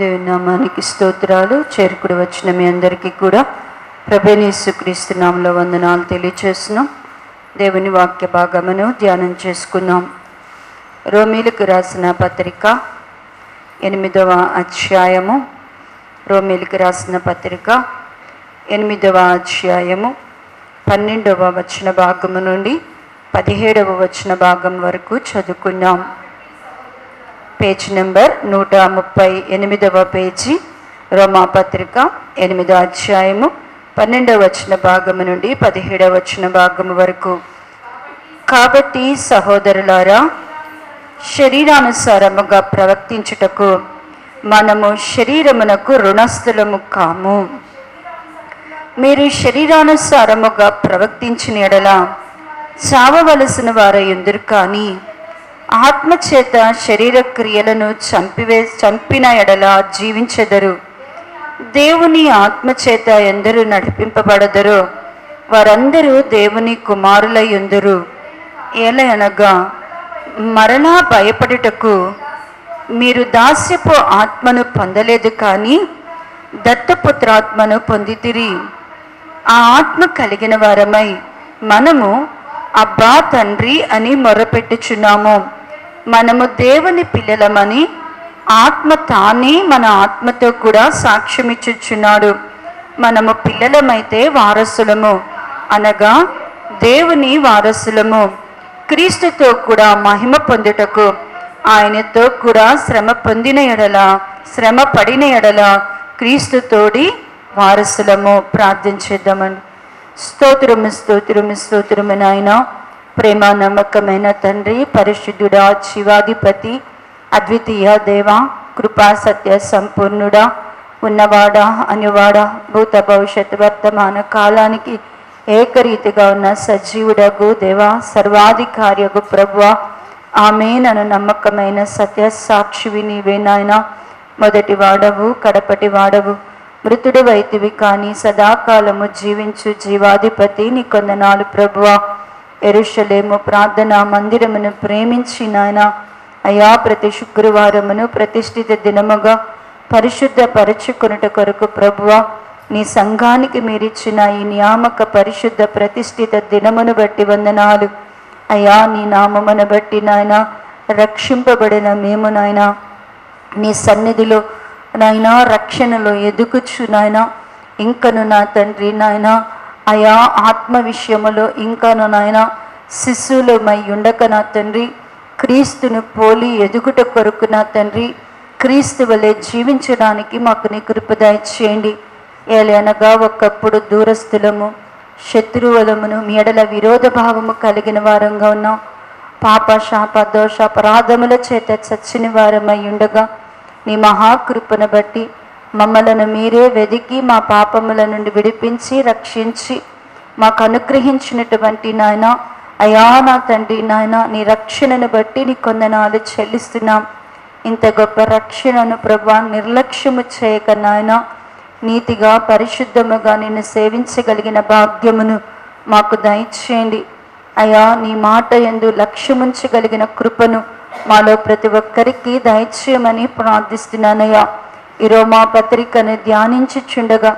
దేవుని నామానికి స్తోత్రాలు. చేరుకుడి వచ్చిన మీ అందరికీ కూడా ప్రభువైన యేసుక్రీస్తు నామములో వందనాలు తెలియచేస్తున్నాం. దేవుని వాక్య భాగమును ధ్యానం చేసుకుందాం. రోమీలకు రాసిన పత్రిక 8వ అధ్యాయము. రోమీలకు రాసిన పత్రిక 8వ అధ్యాయము 12వ వచన భాగము నుండి 17వ వచన భాగం వరకు చదువుకుందాం. పేజ్ నెంబర్ 138వ పేజీ, రోమాపత్రిక 8వ అధ్యాయము 12వ వచన భాగము నుండి 17వ వచన భాగము వరకు. కాబట్టి సహోదరులారా, శరీరానుసారముగా ప్రవర్తించుటకు మనము శరీరమునకు రుణస్థులము కాము. మీరు శరీరానుసారముగా ప్రవర్తించిన ఎడల చావవలసిన వారై ఉందురు, కానీ ఆత్మచేత శరీర క్రియలను చంపిన ఎడల జీవించెదరు. దేవుని ఆత్మచేత ఎందరూ నడిపింపబడదరో వారందరూ దేవుని కుమారులై ఉందురు. ఏలయనగా మరలా భయపడుటకు మీరు దాస్యపు ఆత్మను పొందలేదు, కానీ దత్తపుత్రాత్మను పొందితిరి. ఆ ఆత్మ కలిగిన వారమై మనము అబ్బా తండ్రి అని మొరపెట్టుచున్నాము. మనము దేవుని పిల్లలమని ఆత్మ తానే మన ఆత్మతో కూడా సాక్ష్యమిచ్చుచున్నాడు. మనము పిల్లలమైతే వారసులము, అనగా దేవుని వారసులము, క్రీస్తుతో కూడా మహిమ పొందుటకు ఆయనతో కూడా శ్రమ పడిన ఎడల క్రీస్తుతోడి వారసులము. ప్రార్థించేద్దామండి. స్తోత్రము నాయన, ప్రేమ నమ్మకమైన తండ్రి, పరిశుద్ధుడా, శివాధిపతి, అద్వితీయ దేవ, కృపా సత్య సంపూర్ణుడా, ఉన్నవాడా అనువాడా, భూత భవిష్యత్ వర్తమాన కాలానికి ఏకరీతిగా ఉన్న సజీవుడగు దేవ, సర్వాధికారియగు ప్రభువా, ఆమేనను నమ్మకమైన సత్య సాక్షివి నీవే నాయన. మొదటి వాడవు, కడపటి వాడవు, మృతుడు వైతివి కానీ సదాకాలము జీవించు జీవాధిపతి నీ కొందనాలు ప్రభువా. యెరూషలేము ప్రార్థనా మందిరమును ప్రేమించి నాయన అయా, ప్రతి శుక్రవారమును ప్రతిష్ఠిత దినముగా పరిశుద్ధ పరచుకొనుట కొరకు ప్రభువా, నీ సంఘానికి మీరిచ్చిన ఈ నియామక పరిశుద్ధ ప్రతిష్ఠిత దినమును బట్టి వందనాలు అయా. నీ నామమును బట్టి నాయన రక్షింపబడిన మేము నాయన నీ సన్నిధిలో నాయనా రక్షణలో ఎదుగుచు నాయన, ఇంకను నా తండ్రి నాయన అయా ఆత్మ విషయములో ఇంకను నాయన శిశువులమై ఉండక నా తండ్రి, క్రీస్తును పోలి ఎదుగుట కొరకు నా తండ్రి, క్రీస్తు వలె జీవించడానికి మాకు నీ కృప దయచేయండి. ఏలనగా ఒకప్పుడు దూరస్థులము, శత్రువులమును, మీ ఎడల విరోధ భావము కలిగిన వారంగా ఉన్నాం. పాప శాప దోష అపరాధముల చేత చచ్చిన వారమై ఉండగా నీ మహాకృపను బట్టి మమ్మలను మీరే వెదికి మా పాపముల నుండి విడిపించి రక్షించి మాకు అనుగ్రహించినటువంటి నాయన అయా నా తండ్రి నాయన, నీ రక్షణను బట్టి నీ కొందనాలు చెల్లిస్తున్నాం. ఇంత గొప్ప రక్షణను ప్రభా నిర్లక్ష్యము చేయక నాయన, నీతిగా పరిశుద్ధముగా నిన్ను సేవించగలిగిన భాగ్యమును మాకు దయచేయండి అయా. నీ మాట యందు లక్ష్యముంచగలిగిన కృపను మాలో ప్రతి ఒక్కరికి దయచేయమని ప్రార్థిస్తున్నానయ్యా. ఈ రోమా పత్రికను ధ్యానించుచుండగా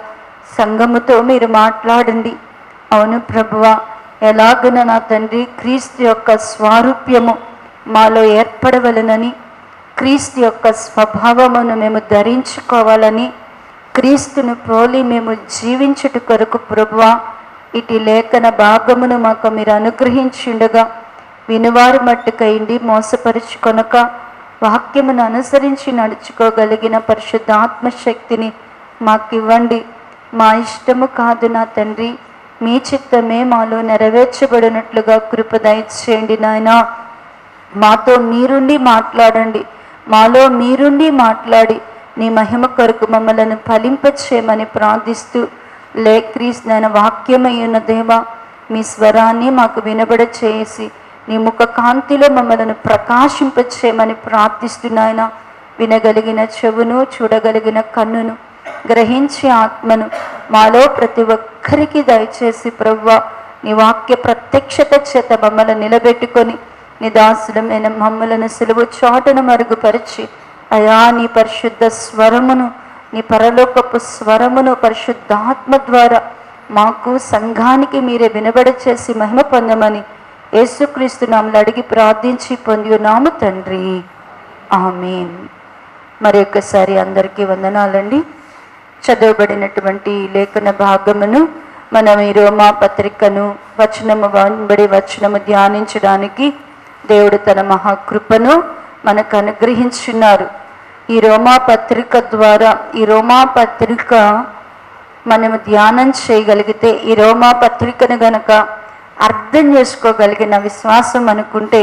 సంఘముతో మీరు మాట్లాడండి. అవును ప్రభువా, ఎలాగున నా తండ్రి క్రీస్తు యొక్క స్వారూప్యము మాలో ఏర్పడవలనని, క్రీస్తు యొక్క స్వభావమును మేము ధరించుకోవాలని, క్రీస్తును పోలి మేము జీవించుట కొరకు ప్రభువా ఇటు లేఖన భాగమును మాకు మీరు అనుగ్రహించుండగా వినువారు మట్టుకైండి మోసపరుచుకొనక వాక్యమును అనుసరించి నడుచుకోగలిగిన పరిశుద్ధాత్మశక్తిని మాకు ఇవ్వండి. మా ఇష్టము కాదు నా తండ్రి, మీ చిత్తమే మాలో నెరవేర్చబడినట్లుగా కృప దయచేయండి నాయన. మాతో మీరుండి మాట్లాడండి, మాలో మీరుండి మాట్లాడి నీ మహిమ కొరకు మమ్మలను ఫలింపచేయమని ప్రార్థిస్తూ, క్రీస్తు నాయన వాక్యమై ఉన్న దేవా, మీ స్వరాన్ని మాకు వినబడ చేసి నీ ముఖ కాంతిలో మమ్మలను ప్రకాశింపచేయమని ప్రార్థిస్తున్నాయన. వినగలిగిన చెవును, చూడగలిగిన కన్నును, గ్రహించే ఆత్మను మాలో ప్రతి ఒక్కరికి దయచేసి ప్రభువా, నీ వాక్య ప్రత్యక్షత చేత మమ్మల్ని నిలబెట్టుకొని నీ దాసులమైన మమ్మలను సులువు చాటును మరుగుపరిచి అయా నీ పరిశుద్ధ స్వరమును, నీ పరలోకపు స్వరమును పరిశుద్ధాత్మ ద్వారా మాకు సంఘానికి మీరే వినబడి చేసి మహిమ పొందమని యేసుక్రీస్తు నామములో అడిగి ప్రార్థించి పొంది ఉన్నాము తండ్రి, ఆమేన్. మరి ఒక్కసారి అందరికీ వందనాలండి. చదవబడినటువంటి లేఖన భాగమును మనం ఈ రోమా పత్రికను వచనము ధ్యానించడానికి దేవుడు తన మహాకృపను మనకు అనుగ్రహించున్నారు. ఈ రోమా పత్రిక ద్వారా, ఈ రోమా పత్రిక మనము ధ్యానం చేయగలిగితే, ఈ రోమా పత్రికను గనక అర్థం చేసుకోగలిగిన విశ్వాసం అనుకుంటే,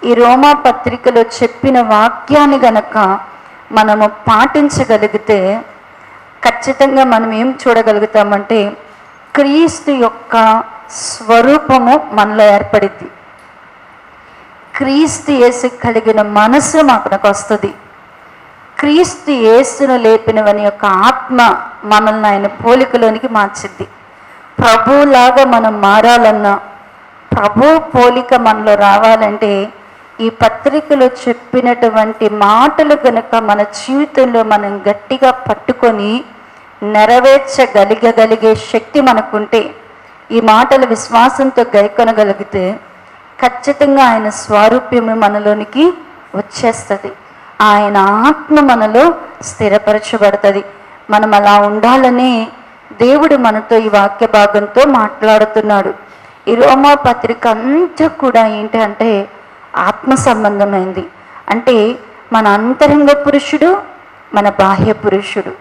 ఈ రోమా పత్రికలో చెప్పిన వాక్యాన్ని గనక మనము పాటించగలిగితే ఖచ్చితంగా మనం ఏం చూడగలుగుతామంటే క్రీస్తు యొక్క స్వరూపము మనలో ఏర్పడింది. క్రీస్తు యేసు కలిగిన మనసు మనకు వస్తుంది. క్రీస్తు యేసును లేపినవని యొక్క ఆత్మ మనల్ని ఆయన పోలికలోనికి మార్చింది. ప్రభువులాగా మనం మారాలన్నా, ప్రభు పోలిక మనలో రావాలంటే ఈ పత్రికలో చెప్పినటువంటి మాటలు కనుక మన జీవితంలో మనం గట్టిగా పట్టుకొని నెరవేర్చగలిగే శక్తి మనకుంటే, ఈ మాటలు విశ్వాసంతో గైకొనగలిగితే ఖచ్చితంగా ఆయన స్వారూప్యము మనలోనికి వచ్చేస్తుంది. ఆయన ఆత్మ మనలో స్థిరపరచబడుతుంది. మనం అలా ఉండాలని దేవుడు మనతో ఈ వాక్య భాగంతో మాట్లాడుతున్నాడు. ఈ రోమా పత్రిక అంతా కూడా ఏంటి అంటే ఆత్మ సంబంధమైంది. అంటే మన అంతరంగ పురుషుడు, మన బాహ్య పురుషుడు,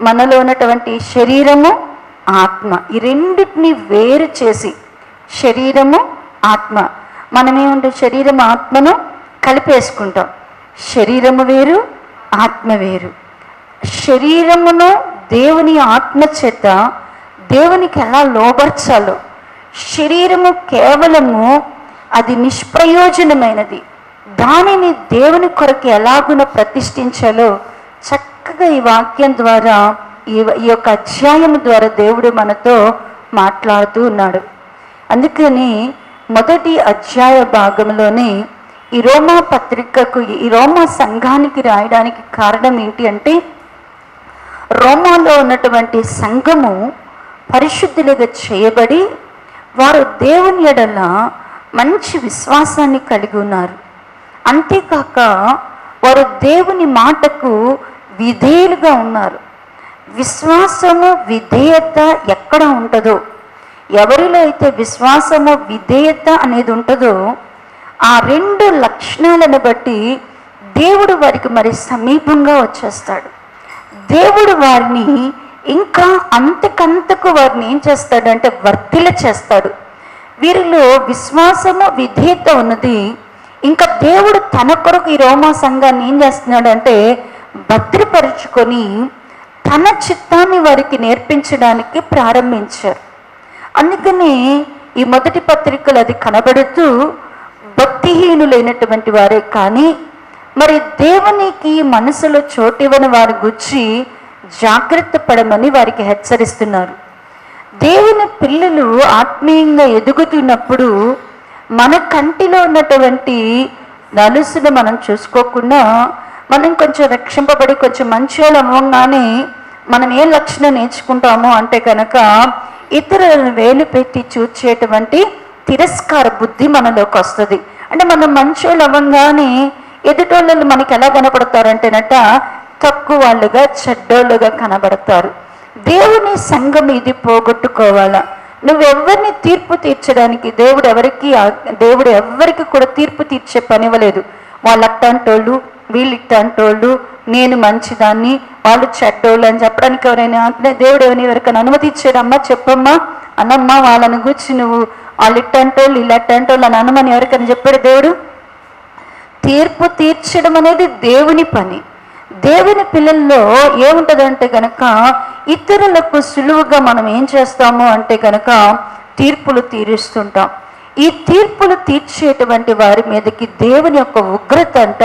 మనలో ఉన్నటువంటి శరీరము, ఆత్మ, ఈ రెండింటిని వేరు చేసి, శరీరము ఆత్మ, మనమేమంటే శరీరం ఆత్మను కలిపేసుకుంటాం. శరీరము వేరు, ఆత్మ వేరు. శరీరమును దేవుని ఆత్మ చేత దేవునికి ఎలా లోబర్చాలో, శరీరము కేవలము అది నిష్ప్రయోజనమైనది, దానిని దేవుని కొరకు ఎలాగున ప్రతిష్ఠించాలో చక్కగా ఈ వాక్యం ద్వారా, ఈ యొక్క అధ్యాయం ద్వారా దేవుడు మనతో మాట్లాడుతూ ఉన్నాడు. అందుకని మొదటి అధ్యాయ భాగంలోనే ఈ రోమా పత్రికకు, ఈ రోమా సంఘానికి రాయడానికి కారణం ఏంటి అంటే, రోమాలో ఉన్నటువంటి సంఘము పరిశుద్ధులుగా చేయబడి వారు దేవుని ఎడల మంచి విశ్వాసాన్ని కలిగి ఉన్నారు. అంతేకాక వారు దేవుని మాటకు విధేయులుగా ఉన్నారు. విశ్వాసము, విధేయత ఎక్కడ ఉంటుందో, ఎవరిలో అయితే విశ్వాసము, విధేయత అనేది ఉంటుందో, ఆ రెండు లక్షణాలను బట్టి దేవుడు వారికి మరి సమీపంగా వచ్చేస్తాడు. దేవుడు వారిని ఇంకా అంతకంతకు వారిని ఏం చేస్తాడంటే వర్ధిల్ల చేస్తాడు. వీరిలో విశ్వాసము, విధేయత ఉన్నది. ఇంకా దేవుడు తన కొరకు ఈ రోమా సంఘాన్ని ఏం చేస్తున్నాడంటే భద్రపరుచుకొని తన చిత్తాన్ని వారికి నేర్పించడానికి ప్రారంభించారు. అందుకని ఈ మొదటి పత్రికలు అది కనబడుతూ భక్తిహీనులైనటువంటి వారే కానీ మరి దేవునికి మనసులో చోటివని వారి గురించి జాగ్రత్త పడమని వారికి హెచ్చరిస్తున్నారు. దేవుని పిల్లలు ఆత్మీయంగా ఎదుగుతున్నప్పుడు మన కంటిలో ఉన్నటువంటి నలుసును మనం చూసుకోకుండా, మనం కొంచెం రక్షింపబడి కొంచెం మంచి వాళ్ళు అవ్వగానే మనం ఏ లక్షణం నేర్చుకుంటామో అంటే కనుక ఇతరులను వేలు పెట్టి చూచేటువంటి తిరస్కార బుద్ధి మనలోకి వస్తుంది. అంటే మనం మంచోళ్ళు అవ్వగానే ఎదుటోళ్ళు మనకి ఎలా కనపడతారంటేనట తక్కువ వాళ్ళుగా, చెడ్డోళ్ళుగా కనబడతారు. దేవుని సంఘం ఇది పోగొట్టుకోవాలా. నువ్వెవరిని తీర్పు తీర్చడానికి దేవుడు ఎవరికి కూడా తీర్పు తీర్చే పనివ్వలేదు. వాళ్ళు అట్టంటోళ్ళు, వీళ్ళు ఇట్టంటోళ్ళు, నేను మంచిదాన్ని, వాళ్ళు చెడ్డోళ్ళు అని చెప్పడానికి ఎవరైనా అంటే దేవుడు ఎవరికైనా అనుమతి ఇచ్చాడమ్మా? చెప్పమ్మా అన్నమ్మా, వాళ్ళని గురించి నువ్వు వాళ్ళు ఇట్టంటోళ్ళు, ఇలా అట్టంటోళ్ళు అని అనమని ఎవరికైనా చెప్పాడు దేవుడు? తీర్పు తీర్చడం అనేది దేవుని పని. దేవుని పిల్లల్లో ఏముంటుందంటే కనుక ఇతరులకు సులువుగా మనం ఏం చేస్తాము అంటే కనుక తీర్పులు తీరుస్తుంటాం. ఈ తీర్పులు తీర్చేటువంటి వారి మీదకి దేవుని యొక్క ఉగ్రత అంట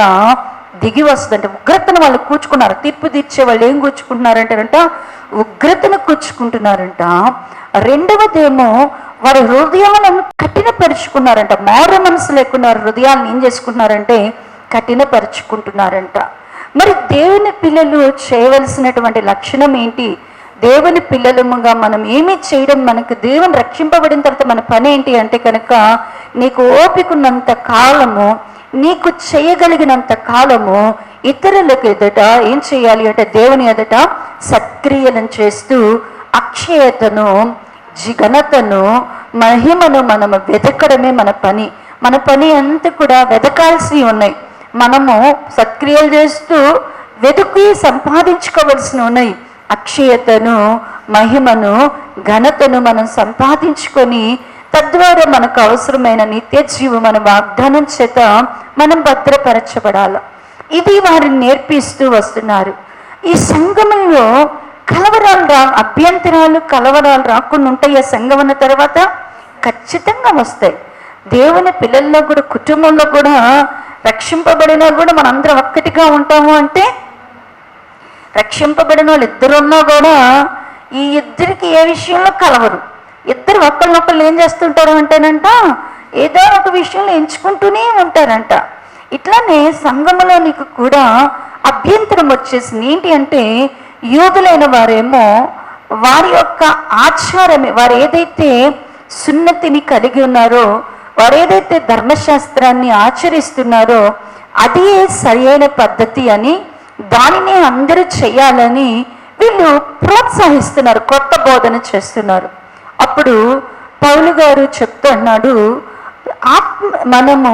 దిగి వస్తుందంట. ఉగ్రతను వాళ్ళు కూర్చుకున్నారు. తీర్పు తీర్చే వాళ్ళు ఏం కూర్చుకుంటున్నారంటేనంట ఉగ్రతను కూర్చుకుంటున్నారంట. రెండవదేమో వారి హృదయాలను కఠినపరుచుకున్నారంట. మార మనసు లేకుండా హృదయాలను ఏం చేసుకుంటున్నారంటే కఠినపరుచుకుంటున్నారంట. మరి దేవుని పిల్లలు చేయవలసినటువంటి లక్షణం ఏంటి? దేవుని పిల్లలముగా మనం ఏమి చేయడం, మనకు దేవుని రక్షింపబడిన తర్వాత మన పని ఏంటి అంటే కనుక, నీకు ఓపికన్నంత కాలము, నీకు చేయగలిగినంత కాలము ఇతరులకు ఎదుట ఏం చేయాలి అంటే దేవుని ఎదుట సత్క్రియలను చేస్తూ అక్షయతను, ఘనతను, మహిమను మనము వెతకడమే మన పని. మన పని అంతా కూడా వెతకాల్సి ఉన్నాయి. మనము సత్క్రియలు చేస్తూ వెతుకి సంపాదించుకోవలసి ఉన్నాయి. అక్షయతను, మహిమను, ఘనతను మనం సంపాదించుకొని తద్వారా మనకు అవసరమైన నిత్య జీవం మన వాగ్దానం చేత మనం భద్రపరచబడాలి. ఇది వారిని నేర్పిస్తూ వస్తున్నారు. ఈ సంఘంలో అభ్యంతరాలు కలవరాలు రాకుండా ఉంటాయి. ఆ సంఘం అన్న తర్వాత ఖచ్చితంగా వస్తాయి. దేవుని పిల్లల్లో కూడా, కుటుంబంలో కూడా, రక్షింపబడినా కూడా మనందరం ఒక్కటిగా ఉంటాము అంటే, రక్షింపబడిన వాళ్ళు ఇద్దరున్నా కూడా ఈ ఇద్దరికి ఏ విషయంలో కలవరు. ఇద్దరు ఒకళ్ళనొకళ్ళు ఏం చేస్తుంటారు అంటేనంట, ఏదో ఒక విషయంలో ఎంచుకుంటూనే ఉంటారంట. ఇట్లానే సంఘములో నీకు కూడా అభ్యంతరం వచ్చేసింది. ఏంటి అంటే, యూదులైన వారేమో వారి యొక్క ఆచారమే, వారు ఏదైతే సున్నతిని కలిగి ఉన్నారో, వారు ఏదైతే ధర్మశాస్త్రాన్ని ఆచరిస్తున్నారో అది సరైన పద్ధతి అని, దానిని అందరూ చేయాలని వీళ్ళు ప్రోత్సహిస్తున్నారు, కొత్త బోధన చేస్తున్నారు. అప్పుడు పౌలు గారు చెప్తున్నాడు, మనము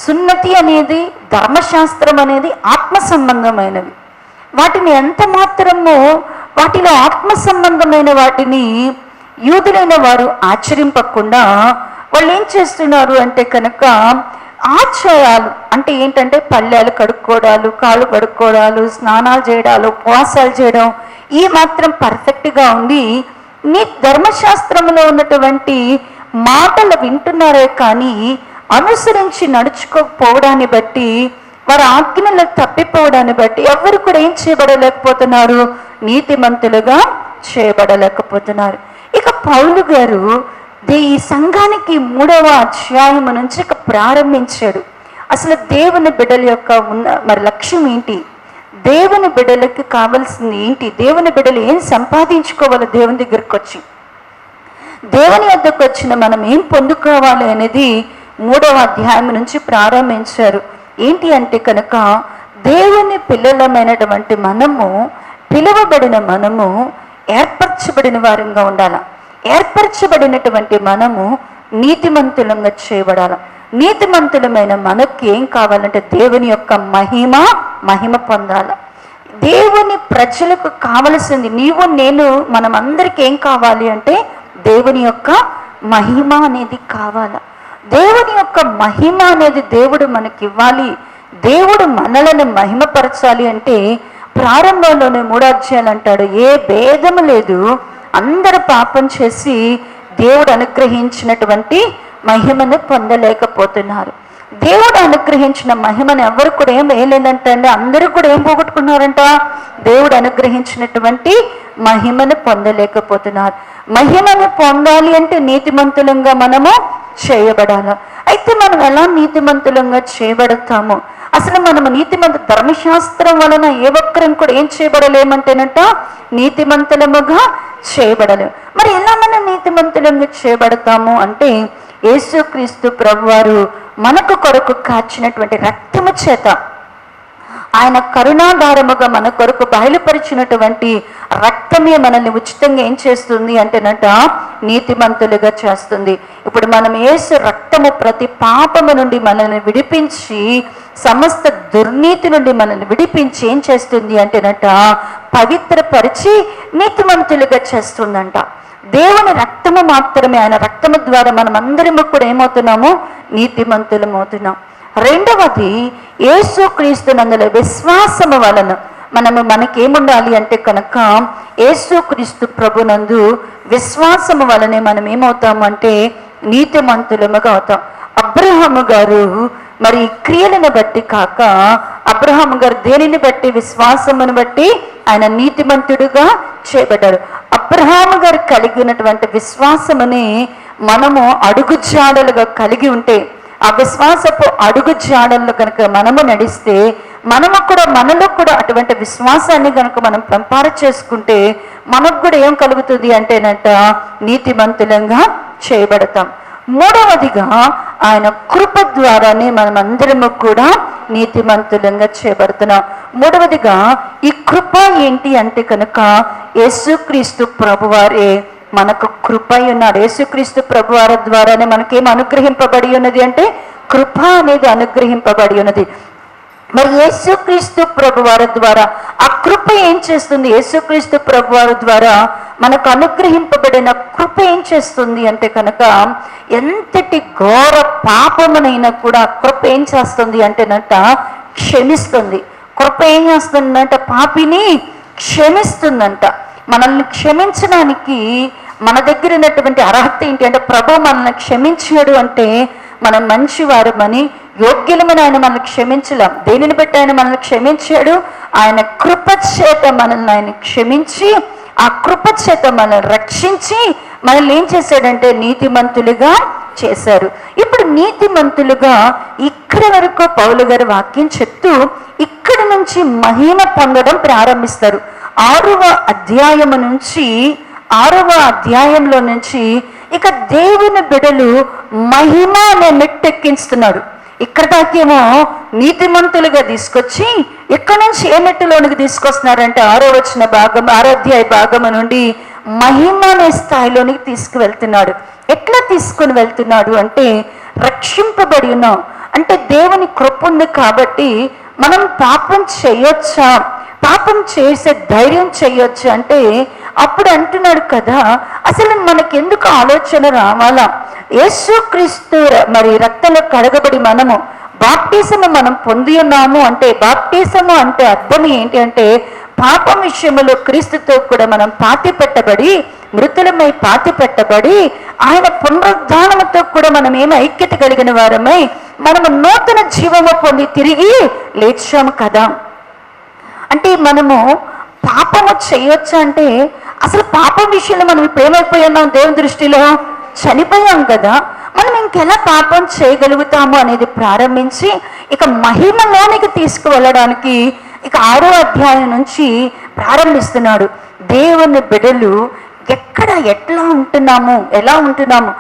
సున్నతి అనేది, ధర్మశాస్త్రం అనేది ఆత్మ సంబంధమైనవి. వాటిని ఎంత మాత్రమో, వాటిలో ఆత్మ సంబంధమైన వాటిని యూదులైన వారు ఆచరింపకుండా వాళ్ళు ఏం చేస్తున్నారు అంటే కనుక, ఆచారాలు అంటే ఏంటంటే పళ్ళాలు కడుక్కోవడాలు, కాళ్ళు కడుక్కోవడాలు, స్నానాలు చేయడాలు, ఉపవాసాలు చేయడం, ఈ మాత్రం పర్ఫెక్ట్గా ఉండి నీ ధర్మశాస్త్రంలో ఉన్నటువంటి మాటలు వింటున్నారే కానీ అనుసరించి నడుచుకోకపోవడాన్ని బట్టి, వారి ఆజ్ఞలు తప్పిపోవడాన్ని బట్టి ఎవరు కూడా ఏం చేయబడలేకపోతున్నారు? నీతిమంతులుగా చేయబడలేకపోతున్నారు. ఇక పౌలు గారు ఈ సంఘానికి 3వ అధ్యాయం నుంచి ప్రారంభించాడు. అసలు దేవుని బిడ్డల యొక్క మరి లక్ష్యం ఏంటి, దేవుని బిడ్డలకి కావాల్సింది ఏంటి, దేవుని బిడ్డలు ఏం సంపాదించుకోవాలి, దేవుని దగ్గరకు వచ్చి దేవుని వద్దకు వచ్చిన మనం ఏం పొందుకోవాలి అనేది 3వ అధ్యాయం నుంచి ప్రారంభించారు. ఏంటి అంటే కనుక, దేవుని పిల్లలమైనటువంటి మనము, పిలువబడిన మనము ఏర్పరచబడిన వారంగా ఉండాలి. ఏర్పరచబడినటువంటి మనము నీతిమంతులంగా చేయబడాలి. నీతిమంతులమైన మనకి ఏం కావాలంటే దేవుని యొక్క మహిమ పొందాలి. దేవుని ప్రజలకు కావలసింది, నీవు నేను, మనం అందరికీ ఏం కావాలి అంటే దేవుని యొక్క మహిమ అనేది కావాలి. దేవుని యొక్క మహిమ అనేది దేవుడు మనకి ఇవ్వాలి. దేవుడు మనలను మహిమపరచాలి అంటే ప్రారంభంలోనే 3 అధ్యాయాలు అంటాడు, ఏ భేదము లేదు, అందరూ పాపం చేసి దేవుడు అనుగ్రహించినటువంటి మహిమను పొందలేకపోతున్నారు. దేవుడు అనుగ్రహించిన మహిమను ఎవరు కూడా ఏం వేయలేదంటే అండి, అందరూ కూడా ఏం పోగొట్టుకున్నారంట? దేవుడు అనుగ్రహించినటువంటి మహిమను పొందలేకపోతున్నారు. మహిమను పొందాలి అంటే నీతిమంతులంగా మనము చేయబడాలి. అయితే మనం ఎలా నీతిమంతులంగా చేయబడతాము? అసలు మనము ధర్మశాస్త్రం వలన ఏ ఒక్కరం కూడా ఏం చేయబడలేమంటేనట, నీతిమంతులముగా చేయబడలేము. మరి ఎలా మనం నీతిమంతులంగా చేయబడతాము అంటే, యేసుక్రీస్తు ప్రభువారు మనకు కొరకు కాచినటువంటి రక్తము చేత, ఆయన కరుణాధారముగా మన కొరకు బయలుపరిచినటువంటి రక్తమే మనల్ని ఉచితంగా ఏం చేస్తుంది అంటేనట, నీతిమంతులుగా చేస్తుంది. ఇప్పుడు మనం యేసు రక్తము ప్రతి పాపము నుండి మనల్ని విడిపించి, సమస్త దుర్నీతి నుండి మనల్ని విడిపించి ఏం చేస్తుంది అంటేనట, పవిత్రపరిచి నీతిమంతులుగా చేస్తుందంట. దేవుని రక్తము మాత్రమే, ఆయన రక్తము ద్వారా మనం అందరము కూడా ఏమవుతున్నాము? నీతిమంతులమవుతున్నాం. రెండవది, యేసుక్రీస్తునందుల విశ్వాసము వలన మనకేముండాలి అంటే కనుక, యేసుక్రీస్తు ప్రభునందు విశ్వాసము వలనే మనం ఏమవుతాము అంటే నీతిమంతులముగా అవుతాం. అబ్రహాము గారు మరి క్రియలను బట్టి కాక, అబ్రహాము గారు దేనిని బట్టి? విశ్వాసమును బట్టి ఆయన నీతిమంతుడుగా చేయబడ్డాడు. అబ్రహాము గారు కలిగినటువంటి విశ్వాసముని మనము అడుగుజాడలుగా కలిగి ఉంటే, ఆ విశ్వాసపు అడుగు జాడల్లో కనుక మనము నడిస్తే మనము కూడా మనలో కూడా అటువంటి విశ్వాసాన్ని కనుక మనం పెంపార చేసుకుంటే మనకు కూడా ఏం కలుగుతుంది అంటేనంట, నీతిమంతులంగా చేయబడతాం. మూడవదిగా ఆయన కృప ద్వారానే మనం అందరము కూడా నీతిమంతులంగా చేయబడుతున్నాం. మూడవదిగా ఈ కృప ఏంటి అంటే కనుక యేసుక్రీస్తు ప్రభువారే మనకు కృప ఉన్నాడు. యేసుక్రీస్తు ప్రభువారి ద్వారానే మనకేం అనుగ్రహింపబడి ఉన్నది అంటే కృప అనేది అనుగ్రహింపబడి ఉన్నది. మరి యేసుక్రీస్తు ప్రభువారి ద్వారా ఆ కృప ఏం చేస్తుంది? యేసుక్రీస్తు ప్రభువారి ద్వారా మనకు అనుగ్రహింపబడిన కృప ఏం చేస్తుంది అంటే కనుక ఎంతటి ఘోర పాపమునైనా కూడా కృప ఏం చేస్తుంది అంటేనంట క్షమిస్తుంది. కృప ఏం చేస్తుందంట? పాపిని క్షమిస్తుందంట. మనల్ని క్షమించడానికి మన దగ్గర ఉన్నటువంటి అర్హత ఏంటి అంటే, ప్రభు మనల్ని క్షమించాడు అంటే మనం మంచివారమని, యోగ్యులమని ఆయన మనల్ని క్షమించలేం. దేనిని బట్టి ఆయన మనల్ని క్షమించాడు? ఆయన కృప చేత మనల్ని ఆయన క్షమించి, ఆ కృప చేత మనల్ని రక్షించి మనల్ని ఏం చేశాడంటే నీతిమంతులుగా చేశారు. ఇప్పుడు నీతిమంతులుగా ఇక్కడ వరకు పౌలు గారి వాక్యం చెప్తూ ఇక్కడ నుంచి మహిమ పొందడం ప్రారంభిస్తారు. 6వ అధ్యాయంలో నుంచి ఇక దేవుని బిడ్డలు మహిమ అనే మెట్టెక్కిస్తున్నాడు. ఇక్కడ దాకేమో నీతిమంతులుగా తీసుకొచ్చి ఇక్కడ నుంచి ఏ మెట్టులోనికి తీసుకొస్తున్నారంటే 6వ అధ్యాయ భాగము నుండి మహిమ అనే స్థాయిలోనికి తీసుకువెళ్తున్నాడు. ఎట్లా తీసుకుని వెళ్తున్నాడు అంటే, రక్షింపబడి ఉన్నాం అంటే దేవుని కృప ఉంది కాబట్టి మనం పాపం చేయొచ్చా, పాపం చేసే ధైర్యం చేయొచ్చు అంటే అప్పుడు అంటున్నాడు కదా, అసలు మనకెందుకు ఆలోచన రావాలా? యేసుక్రీస్తు మరి రక్తంలో కడగబడి మనము బాప్టిజము మనం పొంది ఉన్నాము అంటే, బాప్టిజము అంటే అర్థం ఏంటి అంటే, పాపం విషయంలో క్రీస్తుతో కూడా మనం పాతి పెట్టబడి, మృతులమై పాతి పెట్టబడి, ఆయన పునరుద్ధానముతో కూడా మనం ఏమి ఐక్యత కలిగిన వారమై మనము నూతన జీవము పొంది తిరిగి లేచాము కదా. అంటే మనము పాపము చేయొచ్చు అంటే, అసలు పాపం విషయంలో మనం ఇప్పుడు ఏమైపోయి ఉన్నాం? దేవుని దృష్టిలో చనిపోయాం కదా. మనం ఇంకెలా పాపం చేయగలుగుతాము అనేది ప్రారంభించి ఇక మహిమలోనికి తీసుకువెళ్ళడానికి ఇక 6వ అధ్యాయం నుంచి ప్రారంభిస్తున్నాడు. దేవుని బిడ్డలు ఎట్లా ఉంటున్నాము, ఎలా ఉంటున్నాము?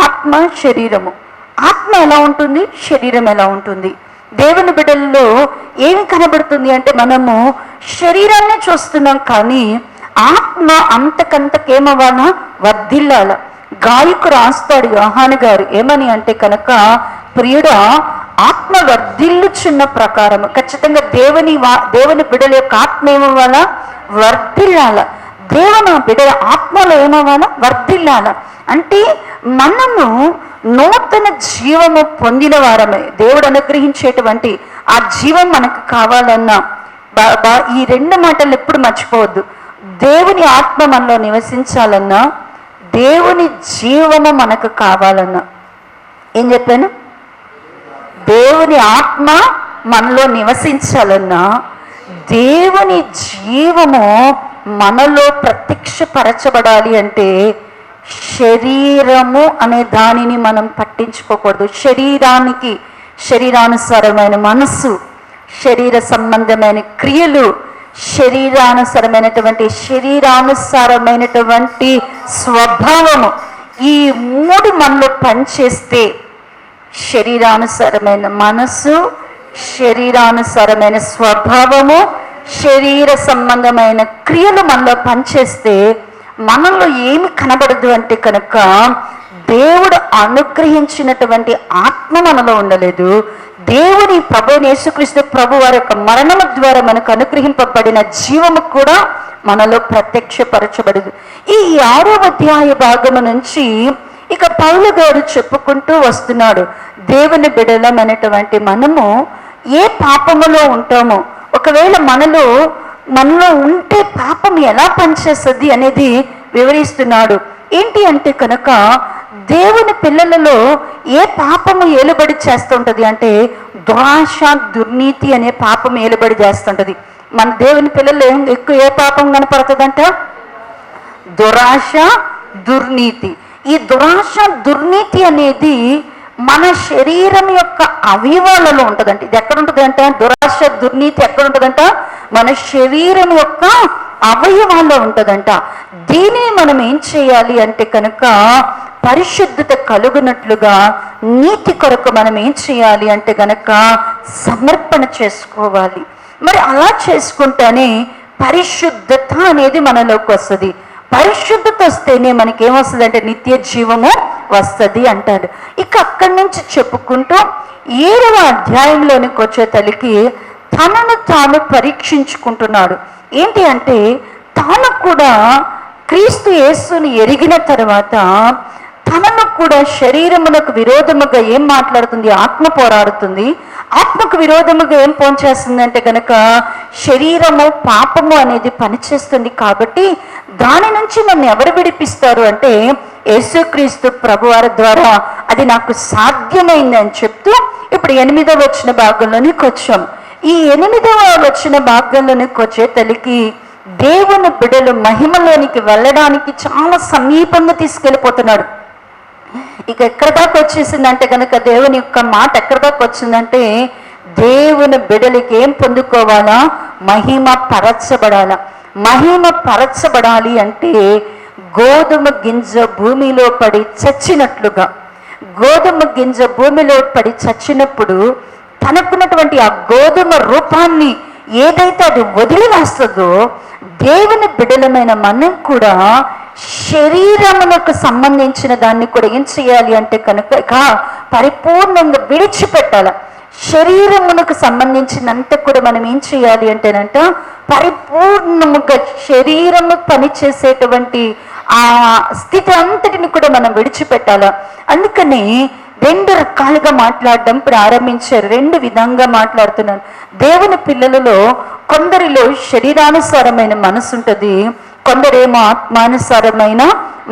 ఆత్మ శరీరము. ఆత్మ ఎలా ఉంటుంది, శరీరం ఎలా ఉంటుంది? దేవుని బిడ్డల్లో ఏమి కనబడుతుంది అంటే, మనము శరీరాన్ని చూస్తున్నాం కానీ ఆత్మ అంతకంతకేమవ్వాలా? వర్ధిల్లాల. గాయకుడు రాస్తాడు యోహాను గారు ఏమని అంటే కనుక, ప్రియుడా ఆత్మ వర్ధిల్లుచున్న ప్రకారం ఖచ్చితంగా దేవుని బిడ్డల యొక్క ఆత్మ ఏమవ్వాలా? వర్ధిల్లాల. దేవుని బిడ్డల ఆత్మలో ఏమవ్వాలా? వర్ధిల్లాల. అంటే మనము నూతన జీవము పొందిన వారమే. దేవుడు అనుగ్రహించేటువంటి ఆ జీవం మనకు కావాలన్నా ఈ 2 మాటలు ఎప్పుడు మర్చిపోవద్దు. దేవుని ఆత్మ మనలో నివసించాలన్నా, దేవుని జీవము మనకు కావాలన్నా. ఏం చెప్పాను? దేవుని ఆత్మ మనలో నివసించాలన్నా, దేవుని జీవము మనలో ప్రత్యక్షపరచబడాలి అంటే శరీరము అనే దానిని మనం పట్టించుకోకూడదు. శరీరానుసారమైన మనస్సు, శరీర సంబంధమైన క్రియలు, శరీరానుసారమైనటువంటి స్వభావము, ఈ 3 మనలో పనిచేస్తే శరీరానుసారమైన మనస్సు, శరీరానుసారమైన స్వభావము, శరీర సంబంధమైన క్రియలు మనలో పనిచేస్తే మనలో ఏమి కనబడదు అంటే కనుక దేవుడు అనుగ్రహించినటువంటి ఆత్మ మనలో ఉండలేదు. దేవుని ప్రభు యేసుక్రీస్తు ప్రభు వారి యొక్క మరణము ద్వారా మనకు అనుగ్రహింపబడిన జీవము కూడా మనలో ప్రత్యక్షపరచబడదు. ఈ 6వ అధ్యాయ భాగము నుంచి ఇక పౌలు గారు చెప్పుకుంటూ వస్తున్నాడు, దేవుని బిడ్డలమైనటువంటి మనము ఏ పాపములో ఉంటామో, ఒకవేళ మనలో ఉంటే పాపం ఎలా పనిచేస్తుంది అనేది వివరిస్తున్నాడు. ఏంటి అంటే కనుక దేవుని పిల్లలలో ఏ పాపము ఏలుబడి చేస్తుంటది అంటే, దురాశ దుర్నీతి అనే పాపం ఏలుబడి చేస్తుంటది. మన దేవుని పిల్లలు ఎక్కువ ఏ పాపం కనపడుతుందంట? దురాశ దుర్నీతి. ఈ దురాశ దుర్నీతి అనేది మన శరీరం యొక్క అవయవాలలో ఉంటుందంట. ఇది ఎక్కడ ఉంటుందంట? దురాశ, దుర్నీతి ఎక్కడ ఉంటుందంట? మన శరీరం యొక్క అవయవాల్లో ఉంటుందంట. దీనిని మనం ఏం చేయాలి అంటే కనుక పరిశుద్ధత కలుగునట్లుగా నీతి కొరకు మనం ఏం చేయాలి అంటే కనుక సమర్పణ చేసుకోవాలి. మరి అలా చేసుకుంటేనే పరిశుద్ధత అనేది మనలోకి వస్తుంది. పరిశుద్ధత వస్తేనే మనకేమొస్తుంది అంటే నిత్య జీవము వస్తుంది అంటాడు. ఇక అక్కడి నుంచి చెప్పుకుంటూ 7వ అధ్యాయంలోనికి వచ్చే తల్లికి తనను తాను పరీక్షించుకుంటున్నాడు. ఏంటి అంటే తాను కూడా క్రీస్తు యేసుని ఎరిగిన తర్వాత తనను కూడా శరీరమునకు విరోధముగా ఏం మాట్లాడుతుంది? ఆత్మ పోరాడుతుంది. ఆత్మకు విరోధముగా ఏం పోంచేస్తుంది అంటే కనుక శరీరము, పాపము అనేది పనిచేస్తుంది. కాబట్టి దాని నుంచి నన్ను ఎవరు విడిపిస్తారు అంటే యేసుక్రీస్తు ప్రభువారి ద్వారా అది నాకు సాధ్యమైంది అని చెప్తూ ఇప్పుడు 8వ వచన భాగంలోనికి వచ్చాం. ఈ 8వ వచన భాగంలోనికి వచ్చే తల్లికి దేవుని బిడ్డలు మహిమలోనికి వెళ్ళడానికి చాలా సమీపంగా తీసుకెళ్ళిపోతున్నాడు. ఇక ఎక్కడ దాకా వచ్చేసిందంటే కనుక దేవుని యొక్క మాట ఎక్కడ దాకా వచ్చిందంటే దేవుని బిడ్డలకి ఏం పొందుకోవాలా? మహిమ పరచబడాలా. మహిమ పరచబడాలి అంటే గోధుమ గింజ భూమిలో పడి చచ్చినట్లుగా, గోధుమ గింజ భూమిలో పడి చచ్చినప్పుడు తనకున్నటువంటి ఆ గోధుమ రూపాన్ని ఏదైతే అది వదిలివేస్తుందో దేవుని బిడ్డలమైన మనం కూడా శరీరమునకు సంబంధించిన దాన్ని కూడా ఏం చేయాలి అంటే కనుక పరిపూర్ణంగా విడిచిపెట్టాల. శరీరమునకు సంబంధించినంత కూడా మనం ఏం చేయాలి అంటేనంట పరిపూర్ణముగా శరీరము పనిచేసేటువంటి ఆ స్థితి అంతటిని కూడా మనం విడిచిపెట్టాల. అందుకని 2 రకాలుగా మాట్లాడడం ప్రారంభించారు. 2 విధంగా మాట్లాడుతున్నాను. దేవుని పిల్లలలో కొందరిలో శరీరానుసారమైన మనసు ఉంటుంది, కొందరేమో ఆత్మానుసారమైన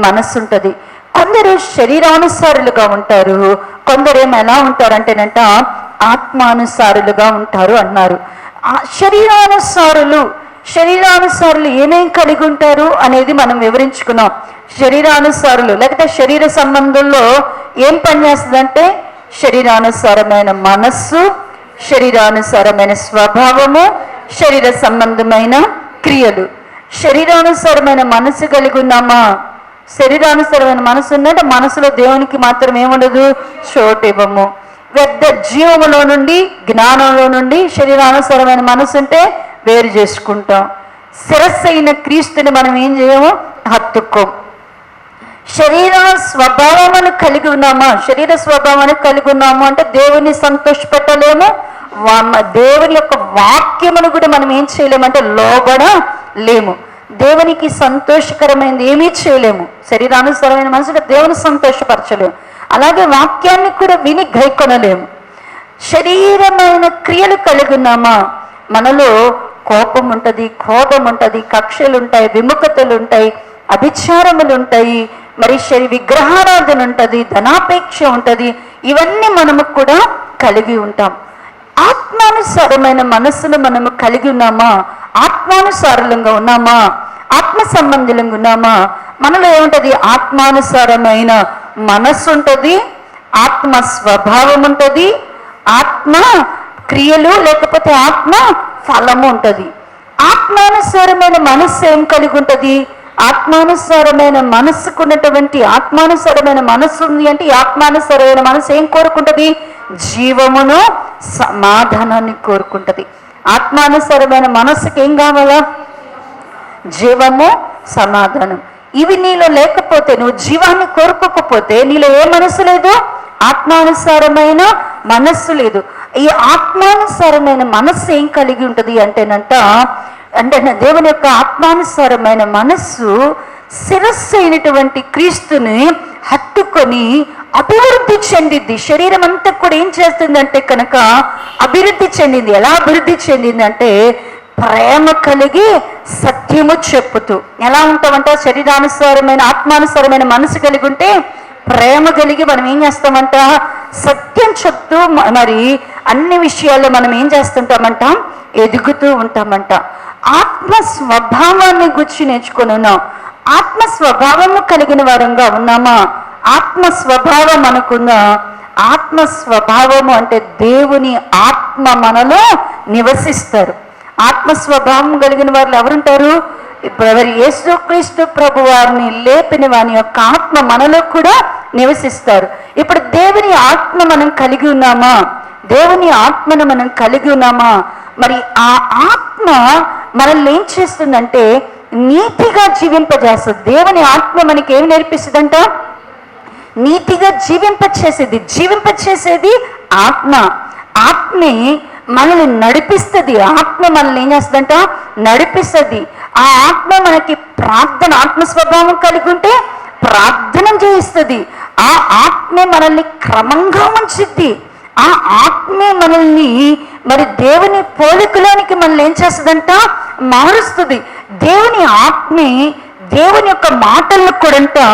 మనసు ఉంటుంది. కొందరు శరీరానుసారులుగా ఉంటారు, కొందరేమో ఎలా ఉంటారంటేనంట ఆత్మానుసారులుగా ఉంటారు అన్నారు. శరీరానుసారులు ఏమేం కలిగి ఉంటారు అనేది మనం వివరించుకున్నాం. శరీరానుసారులు లేకపోతే శరీర సంబంధంలో ఏం పనిచేస్తుందంటే శరీరానుసారమైన మనస్సు, శరీరానుసారమైన స్వభావము, శరీర సంబంధమైన క్రియలు. శరీరానుసారమైన మనసు కలిగి ఉన్నామా? శరీరానుసారమైన మనసు ఉందంటే మనసులో దేవునికి మాత్రం ఏముండదు, చోటు ఇవ్వము. పెద్ద జీవములో నుండి, జ్ఞానంలో నుండి శరీరానుసారమైన మనసు ఉంటే వేరు చేసుకుంటాం. శిరస్సు అయిన క్రీస్తుని మనం ఏం చేయము, హత్తుకోం. శరీర స్వభావమును కలిగి ఉన్నామా? శరీర స్వభావాన్ని కలిగి ఉన్నాము అంటే దేవుని సంతోషపెట్టలేము, దేవుని యొక్క వాక్యమును కూడా మనం ఏం చేయలేము అంటే లోబడలేము. దేవునికి సంతోషకరమైనది ఏమీ చేయలేము. శరీరానుసారమైన మనసులో దేవుని సంతోషపరచలేము, అలాగే వాక్యాన్ని కూడా విని గైకొనలేము. శరీరమైన క్రియలు కలిగి ఉన్నామా? మనలో కోపం ఉంటుంది, క్రోధం ఉంటుంది, కక్షలు ఉంటాయి, విముఖతలు ఉంటాయి, అభిచారములు ఉంటాయి, మరి విగ్రహారాధన ఉంటుంది, ధనాపేక్ష ఉంటుంది. ఇవన్నీ మనము కూడా కలిగి ఉంటాం. ఆత్మానుసారమైన మనస్సును మనము కలిగి ఉన్నామా? ఆత్మానుసారంగా ఉన్నామా? ఆత్మ సంబంధులంగా ఉన్నామా? మనలో ఏముంటుంది? ఆత్మానుసారమైన మనస్సు ఉంటుంది, ఆత్మ స్వభావం ఉంటుంది, ఆత్మ క్రియలు లేకపోతే ఆత్మ ఫలము ఉంటుంది. ఆత్మానుసారమైన మనస్సు ఏం కలిగి ఉంటుంది? ఆత్మానుసారమైన మనస్సుకున్నటువంటి ఆత్మానుసారమైన మనస్సు ఉంది అంటే ఈ ఆత్మానుసారమైన మనస్సు ఏం కోరుకుంటుంది? జీవమును సమాధానాన్ని కోరుకుంటుంది. ఆత్మానుసారమైన మనస్సుకి ఏం కావాలా? జీవము, సమాధానం. ఇవి నీలో లేకపోతే, నువ్వు జీవాన్ని కోరుకోకపోతే నీలో ఏ మనస్సు లేదు? ఆత్మానుసారమైన మనస్సు లేదు. ఈ ఆత్మానుసారమైన మనస్సు ఏం కలిగి ఉంటుంది అంటేనంట, అంటే దేవుని యొక్క ఆత్మానుసారమైన మనస్సు శిరస్సు అయినటువంటి క్రీస్తుని హత్తుకొని అభివృద్ధి చెందింది. శరీరం అంతా కూడా ఏం చేస్తుందంటే కనుక అభివృద్ధి చెందింది. ఎలా అభివృద్ధి చెందింది అంటే ప్రేమ కలిగి సత్యము చెప్పుతూ. ఎలా ఉంటామంట? శరీరానుసారమైన ఆత్మానుసారమైన మనసు కలిగి ఉంటే ప్రేమ కలిగి మనం ఏం చేస్తామంట? సత్యం చెప్తూ మరి అన్ని విషయాల్లో మనం ఏం చేస్తుంటామంట? ఎదుగుతూ ఉంటామంట. ఆత్మ స్వభావాన్ని గురించి నేర్చుకొని ఉన్నాం. ఆత్మ స్వభావము కలిగిన వారంగా ఉన్నామా? ఆత్మ స్వభావం అనుకుందా? ఆత్మ స్వభావము అంటే దేవుని ఆత్మ మనలో నివసిస్తారు. ఆత్మ స్వభావం కలిగిన వారు ఎవరుంటారు? ఎవరు యేసుక్రీస్తు ప్రభు వారిని లేపిన వాని యొక్క ఆత్మ మనలో కూడా నివసిస్తారు. ఇప్పుడు దేవుని ఆత్మ మనం కలిగి ఉన్నామా? దేవుని ఆత్మను మనం కలిగి ఉన్నామా? మరి ఆ ఆత్మ మనల్ని ఏం చేస్తుందంటే నీతిగా జీవింపజేస్తుంది. దేవుని ఆత్మ మనకి ఏమి నేర్పిస్తుందంట? నీతిగా జీవింపచేసేది ఆత్మ. ఆత్మే మనల్ని నడిపిస్తుంది. ఆత్మ మనల్ని ఏం చేస్తుందంట? నడిపిస్తుంది. ఆ ఆత్మ మనకి ప్రార్థన, ఆత్మ స్వభావం కలిగి ఉంటే ప్రార్థన చేయిస్తుంది. ఆ ఆత్మే మనల్ని క్రమంగా ఉంచుద్ది. ఆ ఆత్మే మనల్ని మరి దేవుని పోలికలోనికి మనల్ని ఏం చేస్తుందంట? మారుస్తుంది. దేవుని ఆత్మే దేవుని యొక్క మాటలను కూడా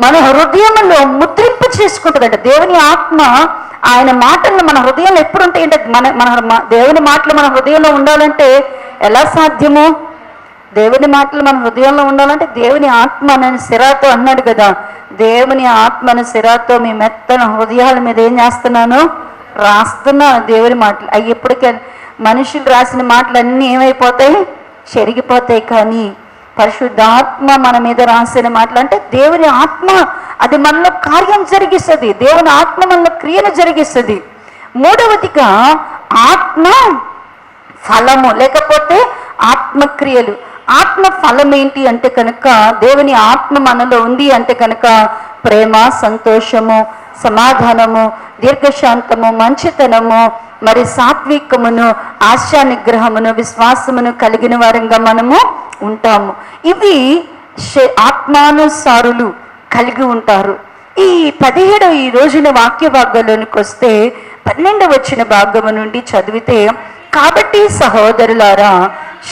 మన హృదయంలో ముద్రింపు చేసుకుంటుందంట. దేవుని ఆత్మ ఆయన మాటలను మన హృదయంలో ఎప్పుడు ఉంటాయంటే దేవుని మాటలు మన హృదయంలో ఉండాలంటే ఎలా సాధ్యము? దేవుని మాటలు మన హృదయంలో ఉండాలంటే దేవుని ఆత్మ నేను సిరాతో అన్నాడు కదా, దేవుని ఆత్మను సిరాతో మీ మెత్తన హృదయాల మీద ఏం చేస్తున్నాను? రాస్తున్నా దేవుని మాటలు. అవి ఎప్పటికే మనుషులు రాసిన మాటలు అన్నీ ఏమైపోతాయి? చెరిగిపోతాయి. కానీ పరిశుద్ధాత్మ మన మీద రాసిన మాటలు అంటే దేవుని ఆత్మ అది మనలో కార్యం జరిగిస్తుంది. దేవుని ఆత్మ మనలో క్రియను జరిగిస్తుంది. మూడవదిగా ఆత్మ ఫలము లేకపోతే ఆత్మక్రియలు. ఆత్మ ఫలం ఏంటి అంటే కనుక దేవుని ఆత్మ మనలో ఉంది అంటే కనుక ప్రేమ, సంతోషము, సమాధానము, దీర్ఘశాంతము, మంచితనము, మరి సాత్వికమును, ఆశా నిగ్రహమును, విశ్వాసమును కలిగిన వారంగా మనము ఉంటాము. ఇవి ఆత్మానుసారులు కలిగి ఉంటారు. ఈ 17 ఈ రోజున వాక్య భాగంలోనికి వస్తే 12వ భాగము నుండి చదివితే, కాబట్టి సహోదరులారా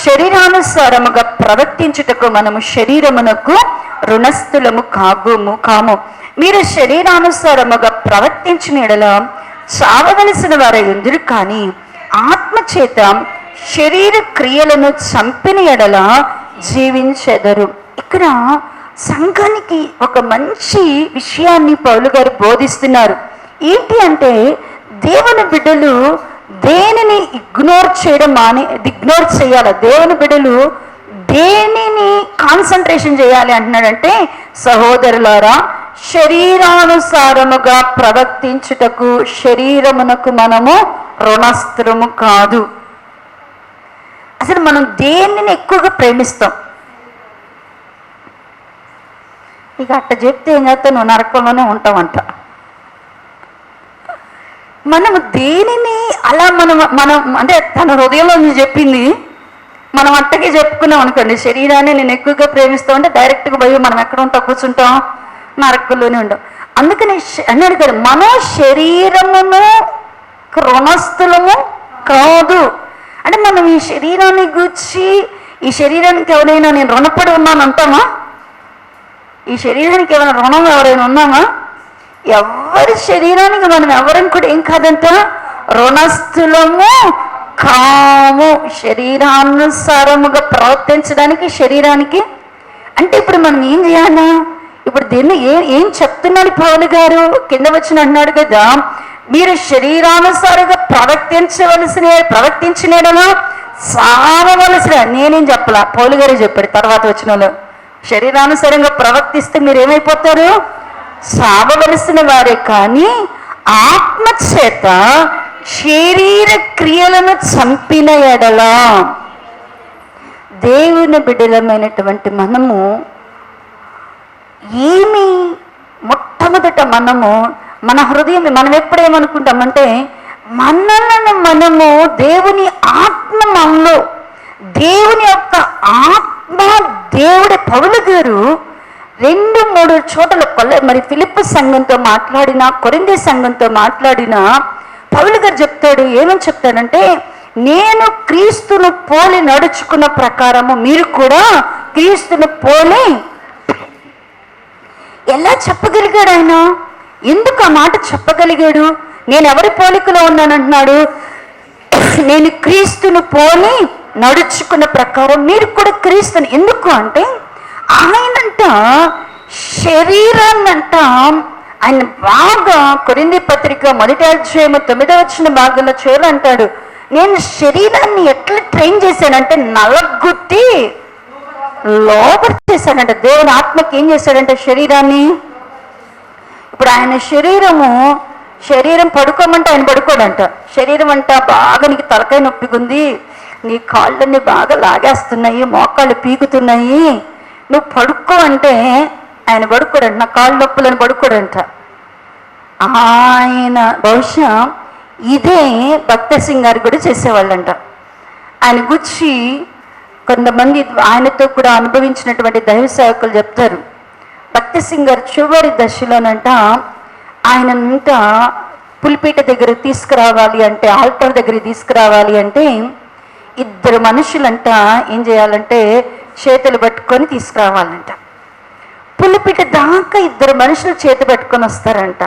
శరీరానుసారముగా ప్రవర్తించుటకు మనము శరీరమునకు రుణస్థులము కాము. మీరు శరీరానుసారముగా ప్రవర్తించిన ఎడల చావవలసిన వారు ఎందురు, కానీ ఆత్మచేత శరీర క్రియలను చంపిన ఎడల జీవించెదరు. ఇక్కడ సంఘానికి ఒక మంచి విషయాన్ని పౌలు గారు బోధిస్తున్నారు. ఏంటి అంటే దేవుని బిడ్డలు దేనిని ఇగ్నోర్ చేయాలి? దేవుని బిడ్డలు దేనిని కాన్సన్ట్రేషన్ చేయాలి అంటున్నాడంటే, సహోదరులారా శరీరానుసారముగా ప్రవర్తించుటకు శరీరమునకు మనము రుణస్థులము కాదు. అసలు మనం దేనిని ఎక్కువగా ప్రేమిస్తాం? ఇక అట్ట చెప్తే ఏం చేస్తా, నువ్వు నరకంలోనే ఉంటావంట. మనము దేనిని అలా మనం అంటే తన హృదయంలో నుంచి చెప్పింది మనం అట్టకి చెప్పుకున్నాం అనుకోండి, శరీరాన్ని నేను ఎక్కువగా ప్రేమిస్తాం అంటే డైరెక్ట్గా పోయి మనం ఎక్కడ ఉంటాం? కూర్చుంటాం, నరకంలోనే ఉంటాం. అందుకని అన్నాడు కదా, మన శరీరమును రుణస్థులము కాదు. అంటే మనం ఈ శరీరాన్ని గూర్చి, ఈ శరీరానికి ఎవరైనా నేను రుణపడి ఉన్నాను అంటామా? ఈ శరీరానికి ఏమైనా రుణం ఎవరైనా ఉన్నామా? ఎవరి శరీరానికి మనం ఎవరిని కూడా ఏం కాదంట, రుణస్థులము కాము. శరీరానుసారముగా ప్రవర్తించడానికి శరీరానికి అంటే ఇప్పుడు మనం ఏం చేయాలా? ఇప్పుడు దీన్ని ఏం చెప్తున్నాడు పౌలు గారు? కింద వచ్చిన అన్నాడు కదా, మీరు శరీరానుసారంగా ప్రవర్తించినడలా సావవలసిన. నేనేం చెప్పలా, పౌలు గారే చెప్పాడు. తర్వాత వచ్చిన వాళ్ళు శరీరానుసారంగా ప్రవర్తిస్తే మీరు ఏమైపోతారు? సావవలసిన వారే. కానీ ఆత్మచేత శరీర క్రియలను చంపిన ఎడలా దేవుని బిడ్డలమైనటువంటి మనము మొట్టమొదట మన హృదయం మనం ఎప్పుడేమనుకుంటామంటే మనలను మనము దేవుని ఆత్మ మనలో, దేవుని యొక్క ఆత్మ దేవుడి పౌలు గారు 2-3 చోట్ల మరి ఫిలిప్పీ సంఘంతో మాట్లాడినా, కొరింథీ సంఘంతో మాట్లాడినా పౌలు గారు చెప్తాడు. ఏమని చెప్తాడంటే, నేను క్రీస్తును పోలి నడుచుకున్న ప్రకారము మీరు కూడా క్రీస్తును పోలి. ఎలా చెప్పగలిగాడు ఆయన? ఎందుకు ఆ మాట చెప్పగలిగాడు? నేను ఎవరి పోలికలో ఉన్నానంటున్నాడు? నేను క్రీస్తును పోలి నడుచుకున్న ప్రకారం మీరు కూడా క్రీస్తుని. ఎందుకు అంటే ఆయనంట శరీరాన్నంట ఆయన బాగా కొరింథీ పత్రిక పత్రిక 1:9 భాగంలో చూడు అంటాడు, నేను శరీరాన్ని ఎట్లా ట్రైన్ చేశానంటే నలగొట్టి లోపల చేశాడంట. దేవుని ఆత్మకి ఏం చేశాడంటే శరీరాన్ని, ఇప్పుడు ఆయన శరీరం పడుకోమంటే ఆయన పడుకోడంట. శరీరం అంట బాగా నీకు తలకాయ నొప్పిగుంది, నీ కాళ్ళన్నీ బాగా లాగేస్తున్నాయి, మోకాళ్ళు పీకుతున్నాయి, నువ్వు పడుకో అంటే ఆయన పడుకోడంట. నా కాళ్ళు నొప్పులను పడుకోడంట. ఆయన బహుశా ఇదే భక్త సింగ్ గారు కూడా చేసేవాళ్ళంట. ఆయన గుచ్చి కొంతమంది ఆయనతో కూడా అనుభవించినటువంటి దైవ సేవకులు చెప్తారు, భక్త సింగ్ గారు చివరి దశలోనంట ఆయనంట పులిపీట దగ్గరికి తీసుకురావాలి అంటే, ఆల్టర్ దగ్గరికి తీసుకురావాలి అంటే 2 మనుషులంట ఏం చేయాలంటే చేతులు పట్టుకొని తీసుకురావాలంట. పులిపీట దాకా 2 మనుషులు చేతి పట్టుకొని వస్తారంట.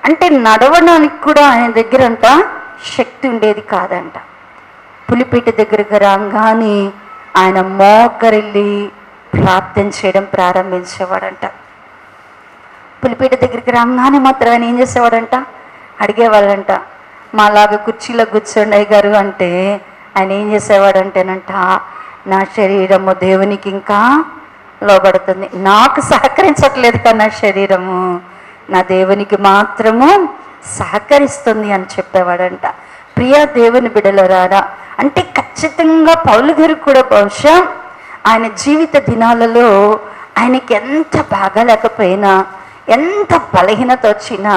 అంటే నడవడానికి కూడా ఆయన దగ్గరంట శక్తి ఉండేది కాదంట. పులిపీట దగ్గరకు రాగానే ఆయన మోకరిల్లి ప్రార్థన చేయడం ప్రారంభించేవాడంట. పులిపీట దగ్గరికి రాగానే మాత్రం ఆయన ఏం చేసేవాడంట, అడిగేవాళ్ళంట, మాలాగా కుర్చీలో కూర్చోండి అయ్యగారు అంటే ఆయన ఏం చేసేవాడంటేనంట, నా శరీరము దేవునికి ఇంకా లోబడుతుంది, నాకు సహకరించట్లేదు కదా నా శరీరము, నా దేవునికి మాత్రము సహకరిస్తుంది అని చెప్పేవాడంట. ప్రియ దేవుని బిడ్డలారా, అంటే ఖచ్చితంగా పౌలు గారు కూడా బహుశా ఆయన జీవిత దినాలలో ఆయనకి ఎంత బాగాలేకపోయినా, ఎంత బలహీనత వచ్చినా,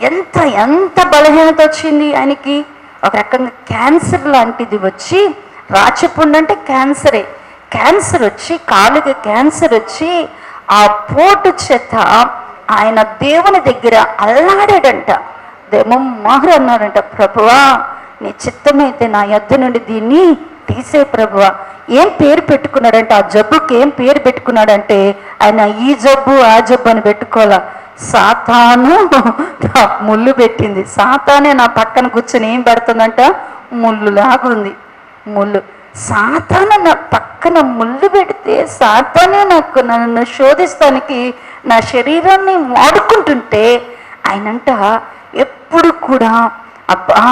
ఎంత బలహీనత వచ్చింది ఆయనకి, ఒక రకంగా క్యాన్సర్ లాంటిది వచ్చి, రాచపుండు అంటే క్యాన్సర్ వచ్చి, కాలుకి క్యాన్సర్ వచ్చి, ఆ పోటు చేత ఆయన దేవుని దగ్గర అల్లాడాడంట. మారు అన్నాడంట, ప్రభువా నీ చిత్తమైతే నా యొద్ద నుండి దీన్ని తీసే ప్రభువా. ఏం పేరు పెట్టుకున్నాడంటే, ఆ జబ్బుకి ఏం పేరు పెట్టుకున్నాడంటే, ఆయన ఈ జబ్బు ఆ జబ్బు అని పెట్టుకోవాలా, సాతాను ముళ్ళు పెట్టింది, సాతానే నా పక్కన కూర్చొని ఏం పెడుతుందంట, ముళ్ళు లాగుంది, ముళ్ళు. సాతాను నా పక్కన ముళ్ళు పెడితే సాతానే నన్ను శోధిస్తానికి నా శరీరాన్ని వాడుకుంటుంటే, ఆయనంట ఎప్పుడు కూడా అబ్బా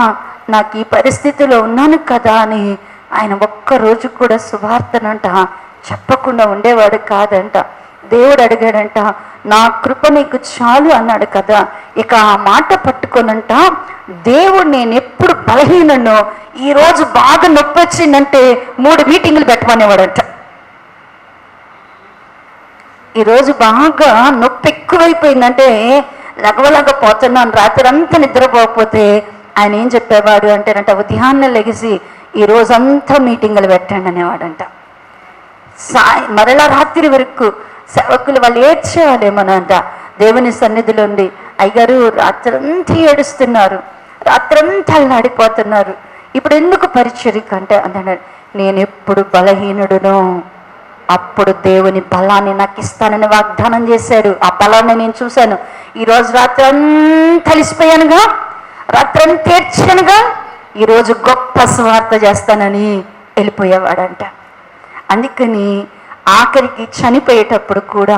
నాకు ఈ పరిస్థితిలో ఉన్నాను కదా అని ఆయన ఒక్కరోజు కూడా సువార్తనంట చెప్పకుండా ఉండేవాడు కాదంట. దేవుడు అడిగాడంట, నా కృప నీకు చాలు అన్నాడు కదా. ఇక ఆ మాట పట్టుకోనంట దేవుడు, నేను ఎప్పుడు బలహీనను, ఈరోజు బాగా నొప్పి వచ్చిందంటే 3 మీటింగులు పెట్టమనేవాడంట. ఈరోజు బాగా నొప్పి ఎక్కువైపోయిందంటే లగవలగపోతున్నాను, రాత్రి అంతా నిద్రపోకపోతే ఆయన ఏం చెప్పేవాడు అంటేనంట, ఉదయాన్నే లెగిసి ఈ రోజంతా మీటింగులు పెట్టండి అనేవాడంట. మరలా రాత్రి వరకు సేవకులు వాళ్ళు ఏడ్చేవాళ్ళేమోనంట దేవుని సన్నిధిలో ఉంది, అయ్యగారు రాత్రంతా ఏడుస్తున్నారు, రాత్రంతా అల్లాడిపోతున్నారు, ఇప్పుడు ఎందుకు పరిచర్యకు అంటే అన్నాడు, నేను ఎప్పుడు బలహీనుడును అప్పుడు దేవుని బలాన్ని నాకు ఇస్తానని వాగ్దానం చేశాడు. ఆ బలాన్ని నేను చూశాను. ఈరోజు రాత్రంతా అలిసిపోయానుగా, రాత్రంతా ఏడ్చానుగా, ఈరోజు గొప్ప స్వార్థ చేస్తానని వెళ్ళిపోయేవాడంట. అందుకని ఆఖరికి చనిపోయేటప్పుడు కూడా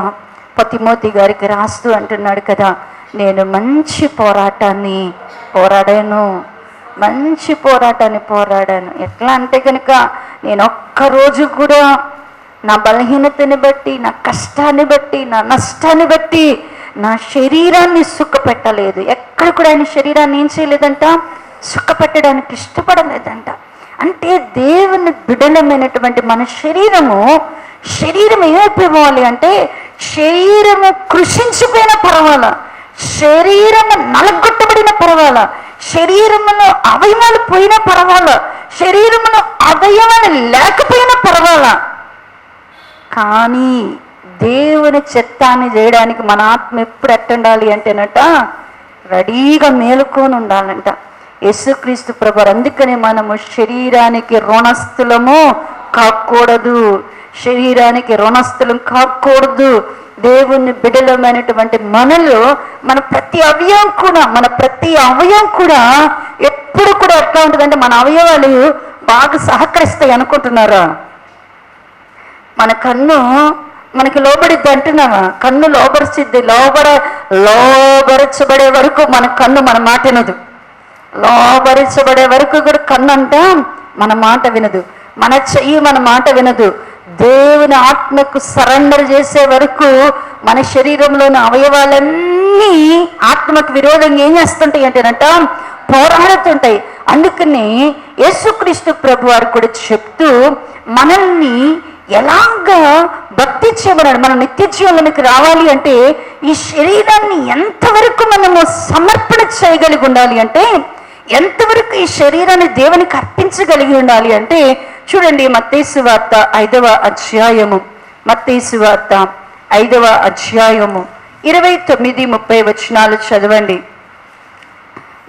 తిమోతి గారికి రాస్తూ అంటున్నాడు కదా, నేను మంచి పోరాటాన్ని పోరాడాను. ఎట్లా అంటే కనుక నేను ఒక్కరోజు కూడా నా బలహీనతని బట్టి, నా కష్టాన్ని బట్టి, నా నష్టాన్ని బట్టి నా శరీరాన్ని సుఖపెట్టలేదు. ఎక్కడ కూడా ఆయన శరీరాన్ని ఏం చేయలేదంట, సుఖపెట్టడానికి ఇష్టపడలేదంట. అంటే దేవుని బిడలమైనటువంటి మన శరీరం ఏమైపోవాలి అంటే, శరీరము కృషించిపోయిన పర్వాలా, శరీరము నలగొట్టబడిన పర్వాలా, శరీరములో అవయవాలు పోయినా పర్వాలా, శరీరములో అవయవాలు లేకపోయినా పర్వాలా, కానీ దేవుని చిత్తాన్ని చేయడానికి మన ఆత్మ ఎప్పుడు ఎట్టుండాలి అంటేనట, రెడీగా మేలుకొని ఉండాలంట. యేసుక్రీస్తు ప్రభువు అందుకనే మనము శరీరానికి రుణస్థులము కాకూడదు, దేవుని బిడలమైనటువంటి మనలో మన ప్రతి అవయవం కూడా ఎప్పుడు కూడా ఎట్లా ఉంటుందంటే, మన అవయవాలు బాగా సహకరిస్తాయి అనుకుంటున్నారా? మన కన్ను మనకి లోబడిద్ది అంటున్నావా? కన్ను లోబరిచిద్ది, లోబరచబడే వరకు మన కన్ను మన మాట వినదు. లోబరించబడే వరకు కూడా కన్ను అంట మన మాట వినదు, మన చెయ్యి మన మాట వినదు. దేవుని ఆత్మకు సరెండర్ చేసే వరకు మన శరీరంలోని అవయవాలన్నీ ఆత్మకు విరోధంగా ఏం చేస్తుంటాయి అంటేనంట, పోరాడుతుంటాయి. అందుకని యేసుక్రీస్తు ప్రభు వారు కూడా చెప్తూ మనల్ని ఎలాగా భక్తి చేయమన్నాడు. మనం నిత్య జీవనానికి రావాలి అంటే ఈ శరీరాన్ని ఎంతవరకు మనము సమర్పణ చేయగలిగి ఉండాలి అంటే, ఎంతవరకు ఈ శరీరాన్ని దేవునికి అర్పించగలిగి ఉండాలి అంటే, చూడండి మత్తయి సువార్త 5వ అధ్యాయము, మత్తయి సువార్త 5వ అధ్యాయము 29-30 వచనాలు చదవండి.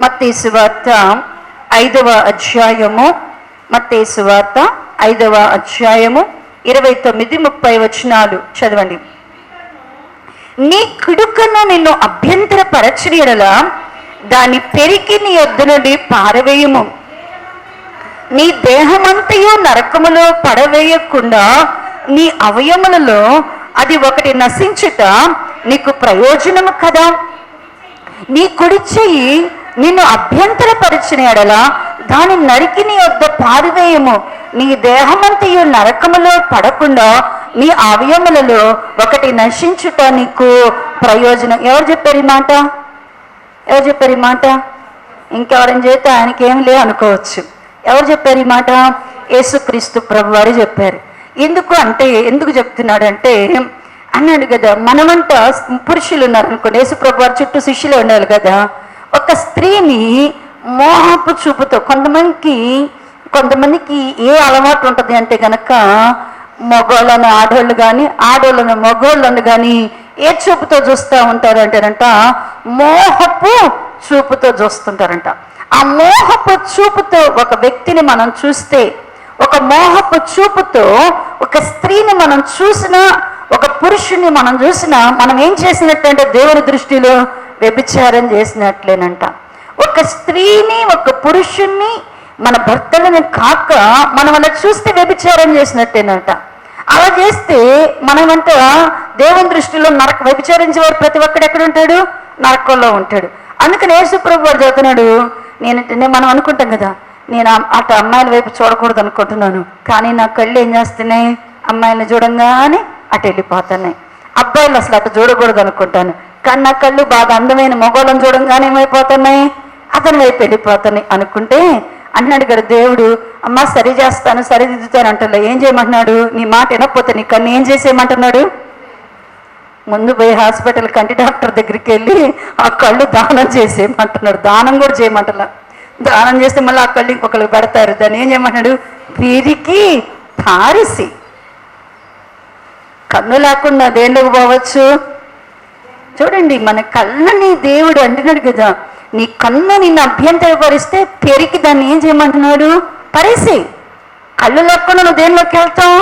మత్తయి సువార్త 5వ అధ్యాయము, మత్తయి సువార్త 5వ అధ్యాయము 29-30 వచనాలు చదవండి. నీ కుడుకను నిన్ను అభ్యంతరపరచని యెడల దాన్ని పెరికి నీ యొద్ద నుండి పారవేయము. నీ దేహమంతయు నరకములో పడవేయకుండా నీ అవయములలో అది ఒకటి నశించుట నీకు ప్రయోజనము కదా. నీ కుడి చెయ్యి నిన్ను అభ్యంతరపరిచిన యెడల దాని నరికి నీ వద్ద పారివేయము. నీ దేహమంతయు నరకములో పడకుండా నీ అవయములలో ఒకటి నశించుట నీకు ప్రయోజనం. ఎవరు చెప్పారు ఈ మాట? ఎవరు చెప్పారు ఈ మాట? ఇంకెవరైనా చేస్తే ఆయనకి ఏం లే అనుకోవచ్చు. ఎవరు చెప్పారు ఈ మాట? యేసుక్రీస్తు ప్రభు వారు చెప్పారు. ఎందుకు చెప్తున్నాడు అంటే, అన్నాడు కదా, మనమంట పురుషులు ఉన్నారు అనుకోండి, యేసు ప్రభు వారి చుట్టూ శిష్యులు ఉండాలి కదా. ఒక స్త్రీని మోహపు చూపుతో, కొంతమందికి ఏ అలవాటు ఉంటుంది అంటే కనుక, మగోళ్ళను ఆడోళ్ళు కానీ ఆడోళ్ళను మగోళ్ళను కానీ ఏ చూపుతో చూస్తూ ఉంటారు అంటేనంట, మోహపు చూపుతో చూస్తుంటారంట. ఆ మోహపు చూపుతో ఒక వ్యక్తిని మనం చూస్తే, ఒక మోహపు చూపుతో ఒక స్త్రీని మనం చూసినా, ఒక పురుషుని మనం చూసినా, మనం ఏం చేసినట్టంటే దేవుని దృష్టిలో వ్యభిచారం చేసినట్లేనంట. ఒక స్త్రీని ఒక పురుషుణ్ణి మన భర్తలని కాక మనం అలా చూస్తే వ్యభిచారం చేసినట్టేనంట. అలా చేస్తే మనమంట దేవుని దృష్టిలో వ్యభిచారించేవాడు ప్రతి ఒక్కడు ఎక్కడ ఉంటాడు? నరకంలో ఉంటాడు. అందుకని యేసు ప్రభు వారు చెబుతున్నాడు, మనం అనుకుంటాం కదా, నేను అటు అమ్మాయిల వైపు చూడకూడదు అనుకుంటున్నాను, కానీ నా కళ్ళు ఏం చేస్తున్నాయి? అమ్మాయిలను చూడంగానే అటు వెళ్ళిపోతున్నాయి. అబ్బాయిలు అసలు అటు చూడకూడదు అనుకుంటాను, కానీ నా కళ్ళు బాగా అందమైన మగోళ్ళని చూడంగానే ఏమైపోతున్నాయి? అతని వైపు వెళ్ళిపోతున్నాయి అనుకుంటే, అన్నాడు కదా దేవుడు, అమ్మ సరి చేస్తాను సరిదిద్దుతాను అంటలే. ఏం చేయమంటున్నాడు? నీ మాట వినకపోతే నీ కన్ను ఏం చేసేయమంటున్నాడు? ముందు పోయి హాస్పిటల్ కంటి డాక్టర్ దగ్గరికి వెళ్ళి ఆ కళ్ళు దానం చేసేయమంటున్నాడు. దానం కూడా చేయమంటలా. దానం చేస్తే మళ్ళీ ఆ కళ్ళు ఇంకొకరికి పెడతారు. దాన్ని ఏం చేయమంటున్నాడు? వీరికి పారిసి. కన్ను లేకుండా దేంట్లోకి పోవచ్చు? చూడండి, మన కళ్ళని దేవుడు అంటున్నాడు కదా, నీ కన్ను నిన్ను అభ్యంతరపరిస్తే పెరికి దాన్ని ఏం చేయమంటున్నాడు? పరిసి. కళ్ళు లేకుండా నువ్వు దేనిలోకి వెళ్తావు?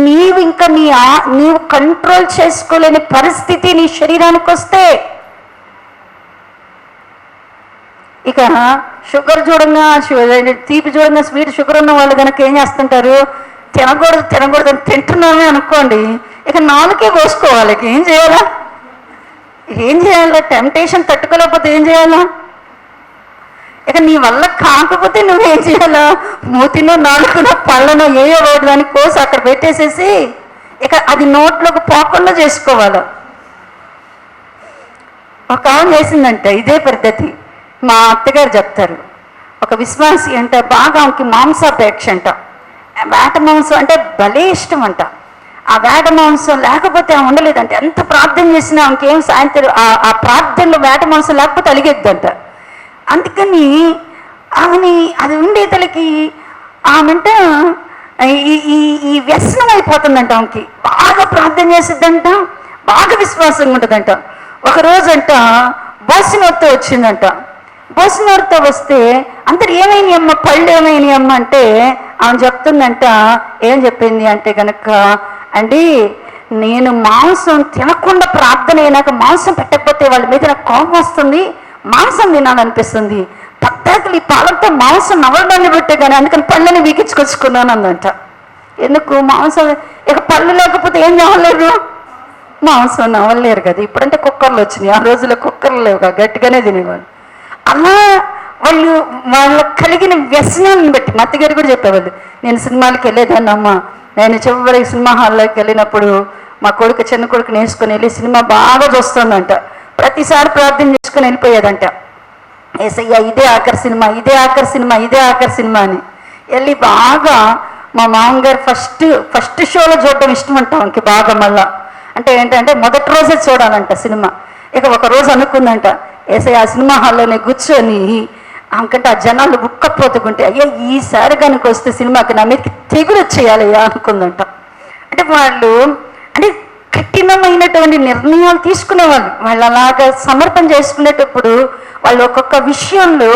నీవు ఇంకా నీవు కంట్రోల్ చేసుకోలేని పరిస్థితి నీ శరీరానికి వస్తే, ఇక షుగర్ చూడంగా, తీపి చూడంగా, స్వీట్ షుగర్ ఉన్న వాళ్ళు కనుక ఏం చేస్తుంటారు? తినకూడదు అని తింటున్నామే అనుకోండి, ఇక నాలుకే కోసుకోవాలి. ఏం చేయాలా? టెంప్టేషన్ తట్టుకోలేకపోతే ఏం చేయాలా? ఇక నీ వల్ల కాకపోతే నువ్వేం చేయాలా? మూతినో నాలుగునో పళ్ళనో ఏయో రోడ్డు దాన్ని కోసి అక్కడ పెట్టేసేసి ఇక అది నోట్లోకి పోకుండా చేసుకోవాలి. ఒక ఆమె చేసిందంట ఇదే పద్ధతి. మా అత్తగారు చెప్తారు, ఒక విశ్వాసి అంట, బాగా ఆమెకి మాంసాపేక్ష అంట. వేట మాంసం అంటే భలే ఇష్టం అంట. ఆ వేట మాంసం లేకపోతే ఆమె ఉండలేదంటే, ఎంత ప్రార్థన చేసినా ఆమెకేం సాయంత్రం ఆ ప్రార్థనలో వేట మాంసం లేకపోతే అలిగేద్దంట. అందుకని ఆమెని అది ఉండేతలకి ఆమెంట ఈ వ్యసనం అయిపోతుందంట. ఆమెకి బాగా ప్రార్థన చేసిద్దంట, బాగా విశ్వాసంగా ఉంటుందంట. ఒకరోజంట బోసినోర్తో వచ్చిందంట. బోసినోర్తో వస్తే అందరు ఏమైనాయి అమ్మ, పళ్ళు ఏమైనాయి అమ్మ అంటే ఆమె చెప్తుందంట. ఏం చెప్పింది అంటే కనుక, అండి నేను మాంసం తినకుండా ప్రార్థన అయినాక మాంసం పెట్టకపోతే వాళ్ళ మీద నాకు కోపం వస్తుంది, మాంసం తినాలనిపిస్తుంది. పద్దాకలు ఈ పాలతో మాంసం నవ్వడాన్ని పెట్టే కానీ అందుకని పళ్ళని వీకించుకొచ్చుకున్నాను అందంట. ఎందుకు? మాంసం ఇక పళ్ళు లేకపోతే ఏం నవ్వలేరు, మాంసం నవ్వలేరు కదా. ఇప్పుడంటే కుక్కర్లు వచ్చినాయి, ఆ రోజుల్లో కుక్కర్లు లేవు, గట్టిగానే తినేవాళ్ళు. అలా వాళ్ళకు కలిగిన వ్యసనాలను బట్టి మా అత్తగారు కూడా చెప్పేవాళ్ళు. నేను సినిమాలకు వెళ్ళేదాన్నమ్మా, నేను చివరికి సినిమా హాల్లోకి వెళ్ళినప్పుడు మా కొడుకు చిన్న కొడుకుని వేసుకొని వెళ్ళి సినిమా బాగా చూస్తుందంట. ప్రతిసారి ప్రార్థన చేసుకొని వెళ్ళిపోయేదంట, ఏసయ్య ఇదే ఆఖరి సినిమా, ఇదే ఆఖరి సినిమా, ఇదే ఆఖరి సినిమా అని వెళ్ళి బాగా. మా మామగారు ఫస్ట్ షోలో చూడడం ఇష్టం అంట ఆమెకి బాగా. మళ్ళా అంటే ఏంటంటే మొదటి రోజే చూడాలంట సినిమా. ఇక ఒక రోజు అనుకుందంట, ఏసయ్య ఆ సినిమా హాల్లోనే కూర్చొని ఆమెకంటే ఆ జనాలు బుక్కపోతుకుంటే, అయ్యా ఈసారి కనుక వస్తే సినిమాకి నా మీదకి తెగులు వచ్చేయాలయ్యా అనుకుందంట. అంటే వాళ్ళు అంటే కఠినమైనటువంటి నిర్ణయాలు తీసుకునేవాళ్ళు. వాళ్ళు అలాగా సమర్పణ చేసుకునేటప్పుడు వాళ్ళు ఒక్కొక్క విషయంలో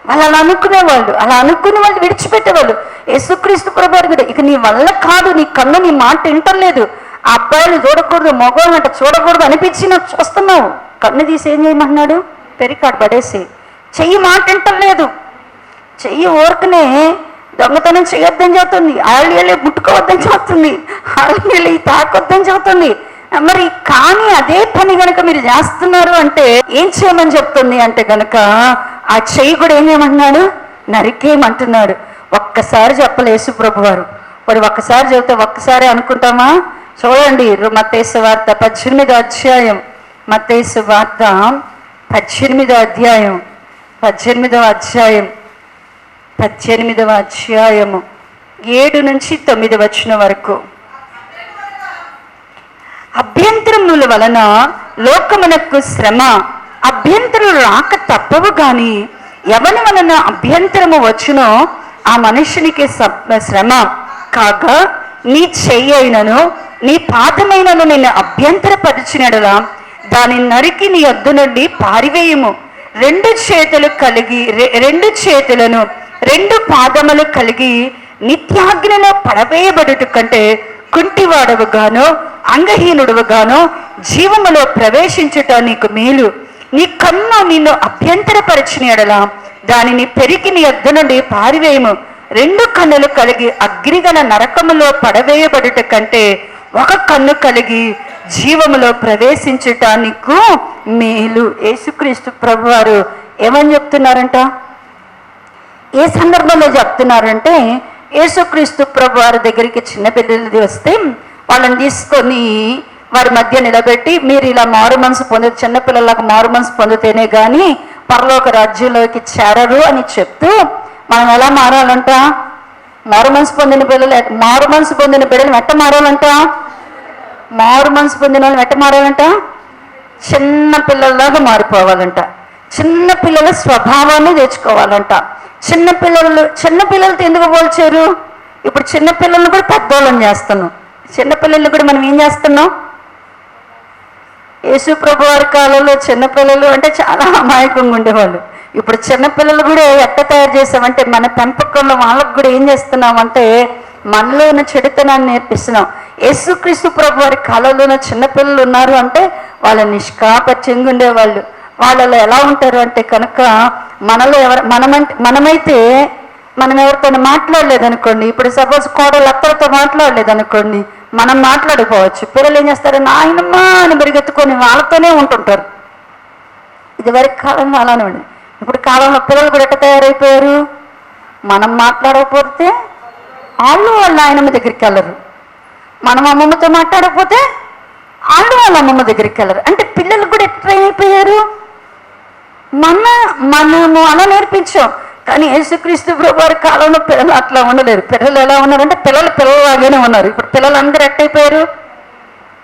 వాళ్ళు అలా అనుకునేవాళ్ళు. అలా అనుకుని వాళ్ళు విడిచిపెట్టేవాళ్ళు. యేసుక్రీస్తు ప్రభువారు కూడా, ఇక నీ వల్ల కాదు, నీ కన్ను నీ మాట వింటలేదు, ఆ అబ్బాయిలు చూడకూడదు, మగవాళ్ళు అంటే చూడకూడదు అనిపించి నాకు చూస్తున్నావు, కన్ను తీసి ఏం చేయమంటున్నాడు, పెరికాడు పడేసి. చెయ్యి మాట వింటలేదు, చెయ్యి ఓర్కనే దొంగతనం చేయొద్దని చెబుతుంది, ఆళ్ళ ముట్టుకోవద్దని చెబుతుంది, ఆళ్ళ తాకొద్దని చెబుతుంది. మరి కానీ అదే పని కనుక మీరు చేస్తున్నారు అంటే ఏం చేయమని చెప్తుంది అంటే కనుక ఆ చెయ్యి కూడా ఏం చేయమంటున్నాడు, నరికేయమంటున్నాడు. ఒక్కసారి చెప్పలే యేసు ప్రభు వారు. మరి ఒక్కసారి చెబితే ఒక్కసారి అనుకుంటామా? చూడండి, మత్తయి వార్త 18వ అధ్యాయం, మత్తయి వార్త 18వ అధ్యాయం 7 నుంచి 9 వచనం వరకు. అభ్యంతరముల వలన లోకమునకు శ్రమ, అభ్యంతరులు రాక తప్పవు గాని ఎవని వలన అభ్యంతరము వచ్చునో ఆ మనుషునికి శ్రమ. కాగా నీ చెయ్యైనను నీ పాదమైనను నిన్ను అభ్యంతరపరిచినడలా దాని నరికి నీ యొద్ద నుండి పారివేయము. 2 చేతులను 2 పాదములు కలిగి నిత్యాగ్నిలో పడవేయబడుట కంటే కుంటివాడవు గానో అంగహీనుడువు గానో జీవములో ప్రవేశించుట నీకు మేలు. నీ కన్ను నిన్ను అభ్యంతరపరిచిన ఎడల దానిని పెరికి నీ యొద్ద నుండి పారివేయము. 2 కన్నులు కలిగి అగ్నిగల నరకములో పడవేయబడుట కంటే 1 కన్ను కలిగి జీవములో ప్రవేశించుట నీకు మేలు. యేసుక్రీస్తు ప్రభువారు ఏమని చెప్తున్నారంట? ఏ సందర్భంలో చెప్తున్నారంటే, యేసుక్రీస్తు ప్రభువారి దగ్గరికి చిన్నపిల్లలది వస్తే వాళ్ళని తీసుకొని వారి మధ్య నిలబెట్టి, మీరు ఇలా మారు మనసు చిన్నపిల్లలకు మారు మనసు పొందితేనే కానీ పరలోక రాజ్యంలోకి చేరరు అని చెప్తూ, మనం ఎలా మారాలంట? మారు మనసు పొందిన పిల్లలు ఎట్ట మారాలంట? మారు మనసు పొందిన వాళ్ళు ఎట్ట మారాలంట? చిన్న పిల్లల్లాగా మారిపోవాలంట. చిన్న పిల్లల స్వభావాన్ని తెచ్చుకోవాలంట. చిన్నపిల్లలతో ఎందుకు పోల్చారు? ఇప్పుడు చిన్నపిల్లలను కూడా పెద్దోళ్ళని చేస్తున్నాం. చిన్నపిల్లల్ని కూడా మనం ఏం చేస్తున్నాం? యేసు ప్రభు వారి కాలంలో చిన్నపిల్లలు అంటే చాలా అమాయకంగా ఉండేవాళ్ళు. ఇప్పుడు చిన్నపిల్లలు కూడా ఎట్ట తయారు చేసామంటే, మన పెంపకంలో వాళ్ళకు కూడా ఏం చేస్తున్నామంటే మనలో ఉన్న చెడుతనాన్ని నేర్పిస్తున్నాం. యేసుక్రీస్తు ప్రభు వారి కాలంలో చిన్నపిల్లలు ఉన్నారు అంటే వాళ్ళ నిష్కాపట్యంగా ఉండేవాళ్ళు. వాళ్ళలో ఎలా ఉంటారు అంటే కనుక మనలో మనమైతే మనం ఎవరితో మాట్లాడలేదనుకోండి, ఇప్పుడు సపోజ్ కోడలు అత్తలతో మాట్లాడలేదనుకోండి, మనం మాట్లాడుకోవచ్చు. పిల్లలు ఏం చేస్తారు? నాయనమ్మా అని పరిగెత్తుకొని వాళ్ళతోనే ఉంటుంటారు. ఇదివరకు కాలంలో అలానే ఉండేది. ఇప్పుడు కాలంలో పిల్లలు కూడా ఎట్ట తయారైపోయారు? మనం మాట్లాడకపోతే వాళ్ళు వాళ్ళ నాయనమ్మ దగ్గరికి వెళ్ళరు, మనం అమ్మమ్మతో మాట్లాడకపోతే వాళ్ళు వాళ్ళ అమ్మమ్మ దగ్గరికి వెళ్ళరు. అంటే పిల్లలు కూడా ఎట్లా అయిపోయారు? మనము అలా నేర్పించాం. కానీ యేసుక్రీస్తు ప్రభువారి కాలంలో పిల్లలు అట్లా ఉండలేరు. పిల్లలు ఎలా ఉన్నారంటే పిల్లలాగానే ఉన్నారు. ఇప్పుడు పిల్లలందరూ ఎట్టయిపోయారు?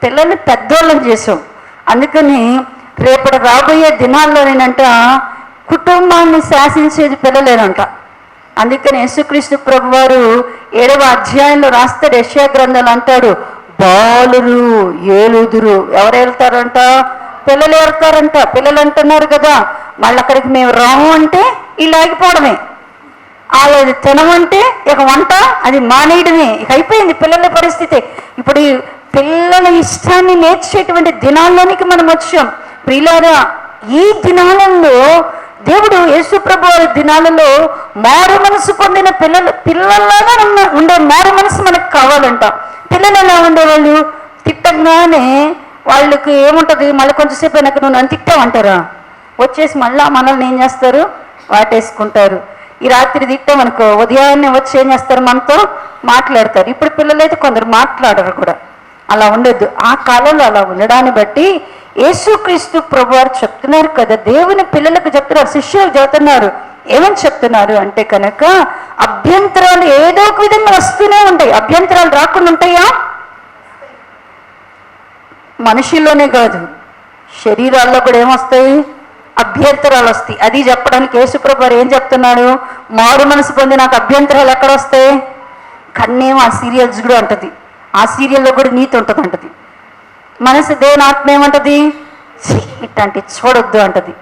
పిల్లల్ని పెద్దోళ్ళని చేసాం. అందుకని రేపటి రాబోయే దినాల్లోనేనంట కుటుంబాన్ని శాసించేది పిల్లలేనంట. అందుకని యేసుక్రీస్తు ప్రభువారు 7వ అధ్యాయంలో రాస్తాడు, యెషయా గ్రంథాలు అంటాడు, బాలురు ఏలుదురు. ఎవరు వెళ్తారంట? పిల్లలు వెళ్తారంట. పిల్లలు అంటున్నారు కదా, మళ్ళీ అక్కడికి మేము రాము అంటే ఇలా ఆగిపోవడమే. అది తినమంటే ఇక వంట అది మానేయడమే. ఇక అయిపోయింది పిల్లల పరిస్థితి. ఇప్పుడు ఈ పిల్లల ఇష్టాన్ని నేర్చేటువంటి దినాల్లోనికి మనం వచ్చాం. ప్రియులారా, ఈ దినాలలో దేవుడు యేసు ప్రభు వారి దినాలలో మారు మనసు పొందిన పిల్లల్లాగా ఉండే మారు మనసు మనకు కావాలంట. పిల్లలు ఎలా ఉండేవాళ్ళు? తిట్టంగానే వాళ్ళకి ఏముంటుంది, మళ్ళీ కొంచెంసేపు అయినాక నువ్వు నన్ను తిట్టావంటారా? వచ్చేసి మళ్ళీ మనల్ని ఏం చేస్తారు? వాటేసుకుంటారు. ఈ రాత్రి తిట్టామనుకో ఉదయాన్నే వచ్చి ఏం చేస్తారు, మనతో మాట్లాడతారు. ఇప్పుడు పిల్లలైతే కొందరు మాట్లాడరు కూడా. అలా ఉండొద్దు. ఆ కాలంలో అలా ఉండడాన్ని బట్టి యేసుక్రీస్తు ప్రభువారు చెప్తున్నారు కదా, దేవుని పిల్లలకు చెప్తున్నారు, శిష్యులకు చెబుతున్నారు. ఏమని చెప్తున్నారు అంటే కనుక అభ్యంతరాలు ఏదో ఒక విధంగా వస్తూనే ఉంటాయి. అభ్యంతరాలు రాకుండా ఉంటాయా? మనుషుల్లోనే కాదు, శరీరాల్లో కూడా ఏమొస్తాయి? అభ్యంతరాలు వస్తాయి. అది చెప్పడానికి యేసుప్రభు వారు ఏం చెప్తున్నాడు? మారు మనసు పొంది నాకు అభ్యంతరాలు ఎక్కడ వస్తాయి? కన్నేమో ఆ సీరియల్స్ కూడా ఉంటుంది, ఆ సీరియల్లో కూడా నీతి ఉంటుంది అంటది. మనసు దేవుని ఆత్మ ఏమంటది? ఇట్లాంటి చూడొద్దు అంటది.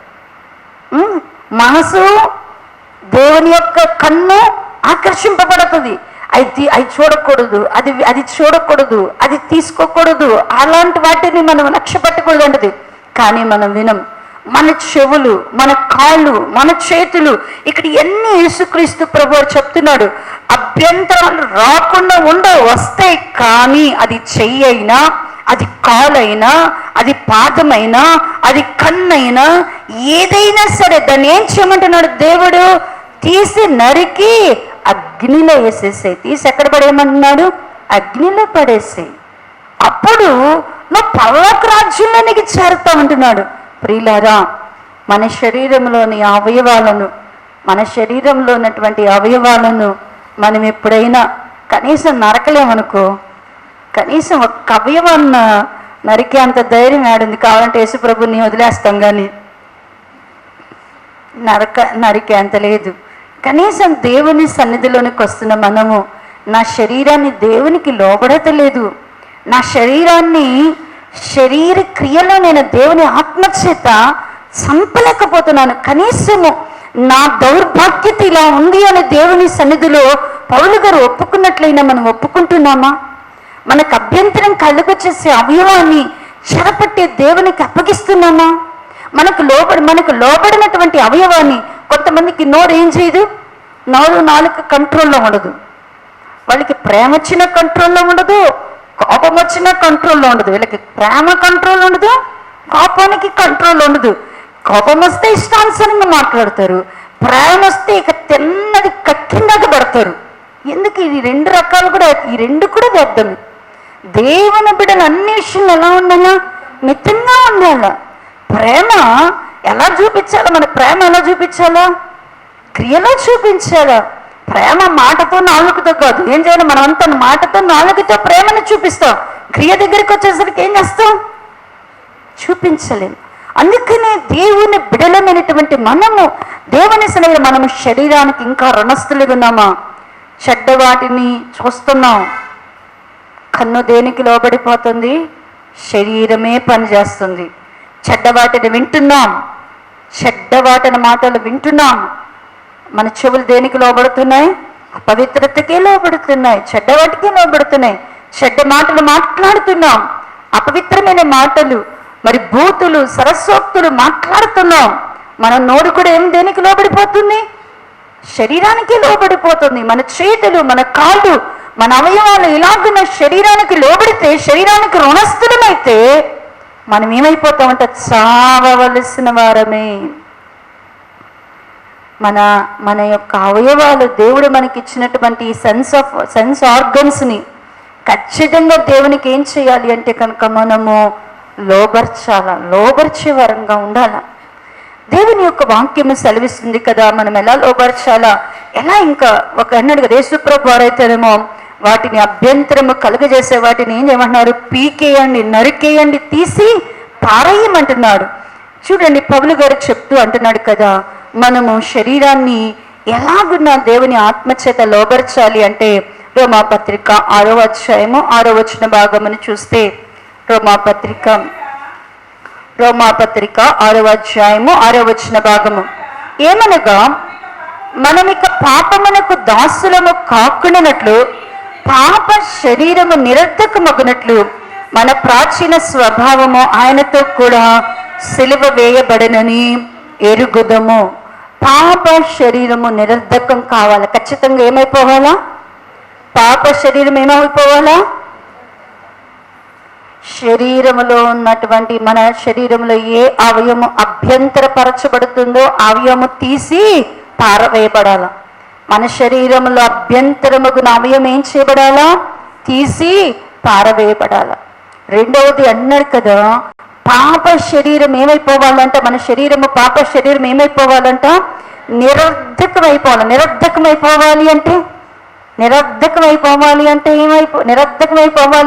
మనసు దేవుని యొక్క కన్ను ఆకర్షింపబడుతుంది. అది చూడకూడదు, అది చూడకూడదు, అది తీసుకోకూడదు, అలాంటి వాటిని మనం లక్ష్య పెట్టకూడదు అంటది. కానీ మనం వినం. మన చెవులు, మన కాళ్ళు, మన చేతులు, ఇక్కడ ఎన్ని యేసుక్రీస్తు ప్రభువు చెప్తున్నాడు. అభ్యంతరాలు రాకుండా ఉండవు, వస్తాయి. కానీ అది చెయ్యి అయినా, అది కాలైనా, అది పాదమైనా, అది కన్నైనా, ఏదైనా సరే దాన్ని ఏం చేయమంటున్నాడు దేవుడు? తీసి నరికి అగ్నిలో వేసేసాయి. తీసి ఎక్కడ పడేయమంటున్నాడు? అగ్నిలో పడేసాయి. అప్పుడు నువ్వు పరలోక రాజ్యంలో నీకు చేరుతామంటున్నాడు. ప్రియులారా, మన శరీరంలోని అవయవాలను, మన శరీరంలో ఉన్నటువంటి అవయవాలను మనం ఎప్పుడైనా కనీసం నరకలేమనుకో, కనీసం ఒక్క అవయవాన్ని నరికే అంత ధైర్యం ఆడింది. కావాలంటే యేసుప్రభుని వదిలేస్తాం, కానీ నరికే అంత లేదు. కనీసం దేవుని సన్నిధిలోనికి వస్తున్న మనము, నా శరీరాన్ని దేవునికి లోబడతలేదు, నా శరీరాన్ని శరీర క్రియలో నేను దేవుని ఆత్మచేత చంపలేకపోతున్నాను, కనీసము నా దౌర్భాగ్యత ఇలా ఉంది అని దేవుని సన్నిధిలో పౌలు గారు ఒప్పుకున్నట్లయినా మనం ఒప్పుకుంటున్నామా? మనకు అభ్యంతరం కలుగొచ్చేసే అవయవాన్ని చెరపట్టే దేవునికి అప్పగిస్తున్నామా? మనకు లోబడినటువంటి అవయవాన్ని, కొంతమందికి నోరు ఏం చేయదు, నోరు నాలుక కంట్రోల్లో ఉండదు, వాళ్ళకి ప్రేమ వచ్చిన కంట్రోల్లో ఉండదు, కోపం వచ్చిన కంట్రోల్లో ఉండదు. వీళ్ళకి ప్రేమ కంట్రోల్ ఉండదు, కోపానికి కంట్రోల్ ఉండదు. కోపం వస్తే ఇష్టానుసారంగా మాట్లాడతారు, ప్రేమ వస్తే ఇక తిన్నది కక్కిందాక పడతారు. ఎందుకు? ఈ రెండు రకాలు కూడా, ఈ రెండు కూడా వ్యర్థం. దేవుని బిడ్డలు అన్ని విషయాలు ఎలా ఉండాలా? మితంగా ఉండాలా. ప్రేమ ఎలా చూపించాలా? మన ప్రేమ ఎలా చూపించాలా? క్రియలో చూపించాలా. ప్రేమ మాటతో నాలుగుతో కాదు. ఏం చేయాలి? మనం అంతా మాటతో నాలుగుతో ప్రేమను చూపిస్తాం, క్రియ దగ్గరికి వచ్చేసరికి ఏం చేస్తాం? చూపించలేము. అందుకనే దేవుని బిడలమైనటువంటి మనము దేవుని సన్నిధిలో మనము శరీరానికి ఇంకా రుణస్థులుగా ఉన్నామా? చెడ్డ వాటిని చూస్తున్నాం. కన్ను దేనికి లోబడిపోతుంది? శరీరమే పనిచేస్తుంది. చెడ్డ వాటిని వింటున్నాం, చెడ్డ వాటిని మాటలు వింటున్నాం. మన చెవులు దేనికి లోబడుతున్నాయి? అపవిత్రతకే లోబడుతున్నాయి, చెడ్డ వాటికే లోబడుతున్నాయి. చెడ్డ మాటలు మాట్లాడుతున్నాం, అపవిత్రమైన మాటలు, మరి బూతులు, సరస్వక్తులు మాట్లాడుతున్నాం. మన నోరు కూడా దేనికి లోబడిపోతుంది? శరీరానికి లోబడిపోతుంది. మన చేతులు, మన కాళ్ళు, మన అవయవాలు ఇలాగున్న శరీరానికి లోబడితే, శరీరానికి రుణస్థులమైతే మనం ఏమైపోతామంటే చావవలసిన వారమే. మన యొక్క అవయవాలు, దేవుడు మనకి ఇచ్చినటువంటి సెన్స్ ఆర్గన్స్ని ఖచ్చితంగా దేవునికి ఏం చేయాలి అంటే కనుక మనము లోబర్చే వరంగా ఉండాల. దేవుని యొక్క వాక్యము సెలవిస్తుంది కదా, మనం ఎలా లోబర్చాలా, ఎలా. ఇంకా ఒక అన్నాడు కదా యేసుప్రభు వారైతేనేమో వాటిని అభ్యంతరము కలుగజేసే వాటిని ఏం చేయమంటున్నారు? పీకేయండి, నరికేయండి, తీసి పారేయమంటున్నాడు. చూడండి, పౌలు గారు చెప్తూ అంటున్నాడు కదా, మనము శరీరాన్ని ఎలాగున్నా దేవుని ఆత్మచేత లోబర్చాలి అంటే రోమాపత్రిక 6వ అధ్యాయము 6వ వచన భాగమును చూస్తే, రోమాపత్రిక 6వ అధ్యాయము 6వ వచన భాగము ఏమనగా, మనమిక పాపమునకు దాసులము కాకుండానట్లు, పాప శరీరము నిరర్ధకమగునట్లు మన ప్రాచీన స్వభావము ఆయనతో కూడా సిలువ వేయబడనని ఎరుగుదము. పాప శరీరము నిరర్ధకం కావాలి. ఖచ్చితంగా ఏమైపోవాలా? పాప శరీరం ఏమైపోవాలా? శరీరములో ఉన్నటువంటి మన శరీరంలో ఏ అవయము అభ్యంతరపరచబడుతుందో అవయము తీసి పారవేయబడాల. మన శరీరంలో అభ్యంతరముగున అవయం ఏం చేయబడాలా? తీసి పారవేయబడాల. రెండవది అన్నాడు కదా, పాప శరీరం ఏమైపోవాలంట? మన శరీరము పాప శరీరం ఏమైపోవాలంట? నిరర్ధకమైపోవాలి. నిరర్ధకమైపోవాలి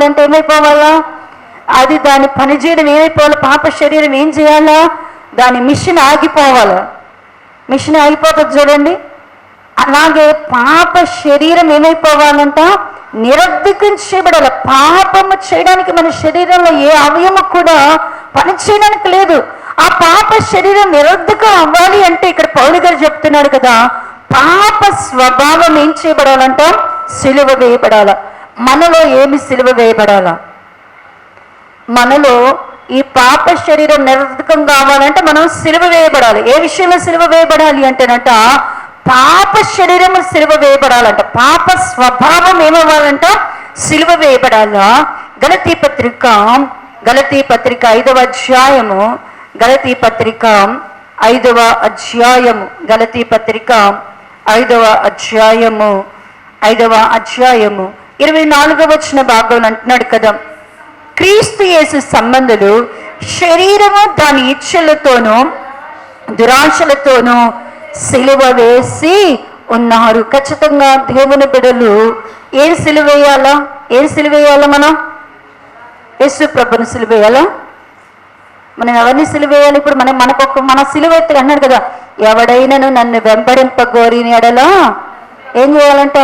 అంటే ఏమైపోవాలా? అది దాని పనిచేయడం ఏమైపోవాలి? పాప శరీరం ఏం చేయాలా? దాని మిషన్ ఆగిపోవాలా? మిషన్ ఆగిపోతుంది చూడండి. అలాగే పాప శరీరం ఏమైపోవాలంట? నిరర్ధకం చేయబడాలి. పాపము చేయడానికి మన శరీరంలో ఏ అవయము కూడా పని చేయడానికి లేదు. ఆ పాప శరీరం నిరర్ధకం అవ్వాలి అంటే ఇక్కడ పౌలు గారు చెప్తున్నాడు కదా, పాప స్వభావం ఏం చేయబడాలంట? సిలువ వేయబడాల. మనలో ఏమి సిలువ వేయబడాల? మనలో ఈ పాప శరీరం నిరర్ధకం కావాలంటే మనం సిలువ వేయబడాలి. ఏ విషయంలో సిలువ వేయబడాలి అంటేనట, పాప శరీరము సిలువ వేయబడాలంట. పాప స్వభావం ఏమవ్వాలంట? సిలువ వేయబడాలా. గలతీ పత్రిక 5వ అధ్యాయము, గలతీ పత్రిక 5వ అధ్యాయము, గలతీ పత్రిక 5వ అధ్యాయము 24వ వచన భాగంలో అంటున్నాడు కదా, క్రీస్తు యేసు సంబంధులు శరీరము దాని ఇచ్చలతోనూ దురాశలతోనూ సిలువ వేసి ఉన్నారు. ఖచ్చితంగా దేవుని బిడ్డలు ఏం సిలువేయాలా? మనం యేసు ప్రభుని సిలువేయాలా? మనం ఎవరిని సిలువేయాలి? ఇప్పుడు మన సిలువ ఎత్తి అన్నాడు కదా, ఎవడైనాను నన్ను వెంబడింపగోరిని ఎడలా ఏం చేయాలంట?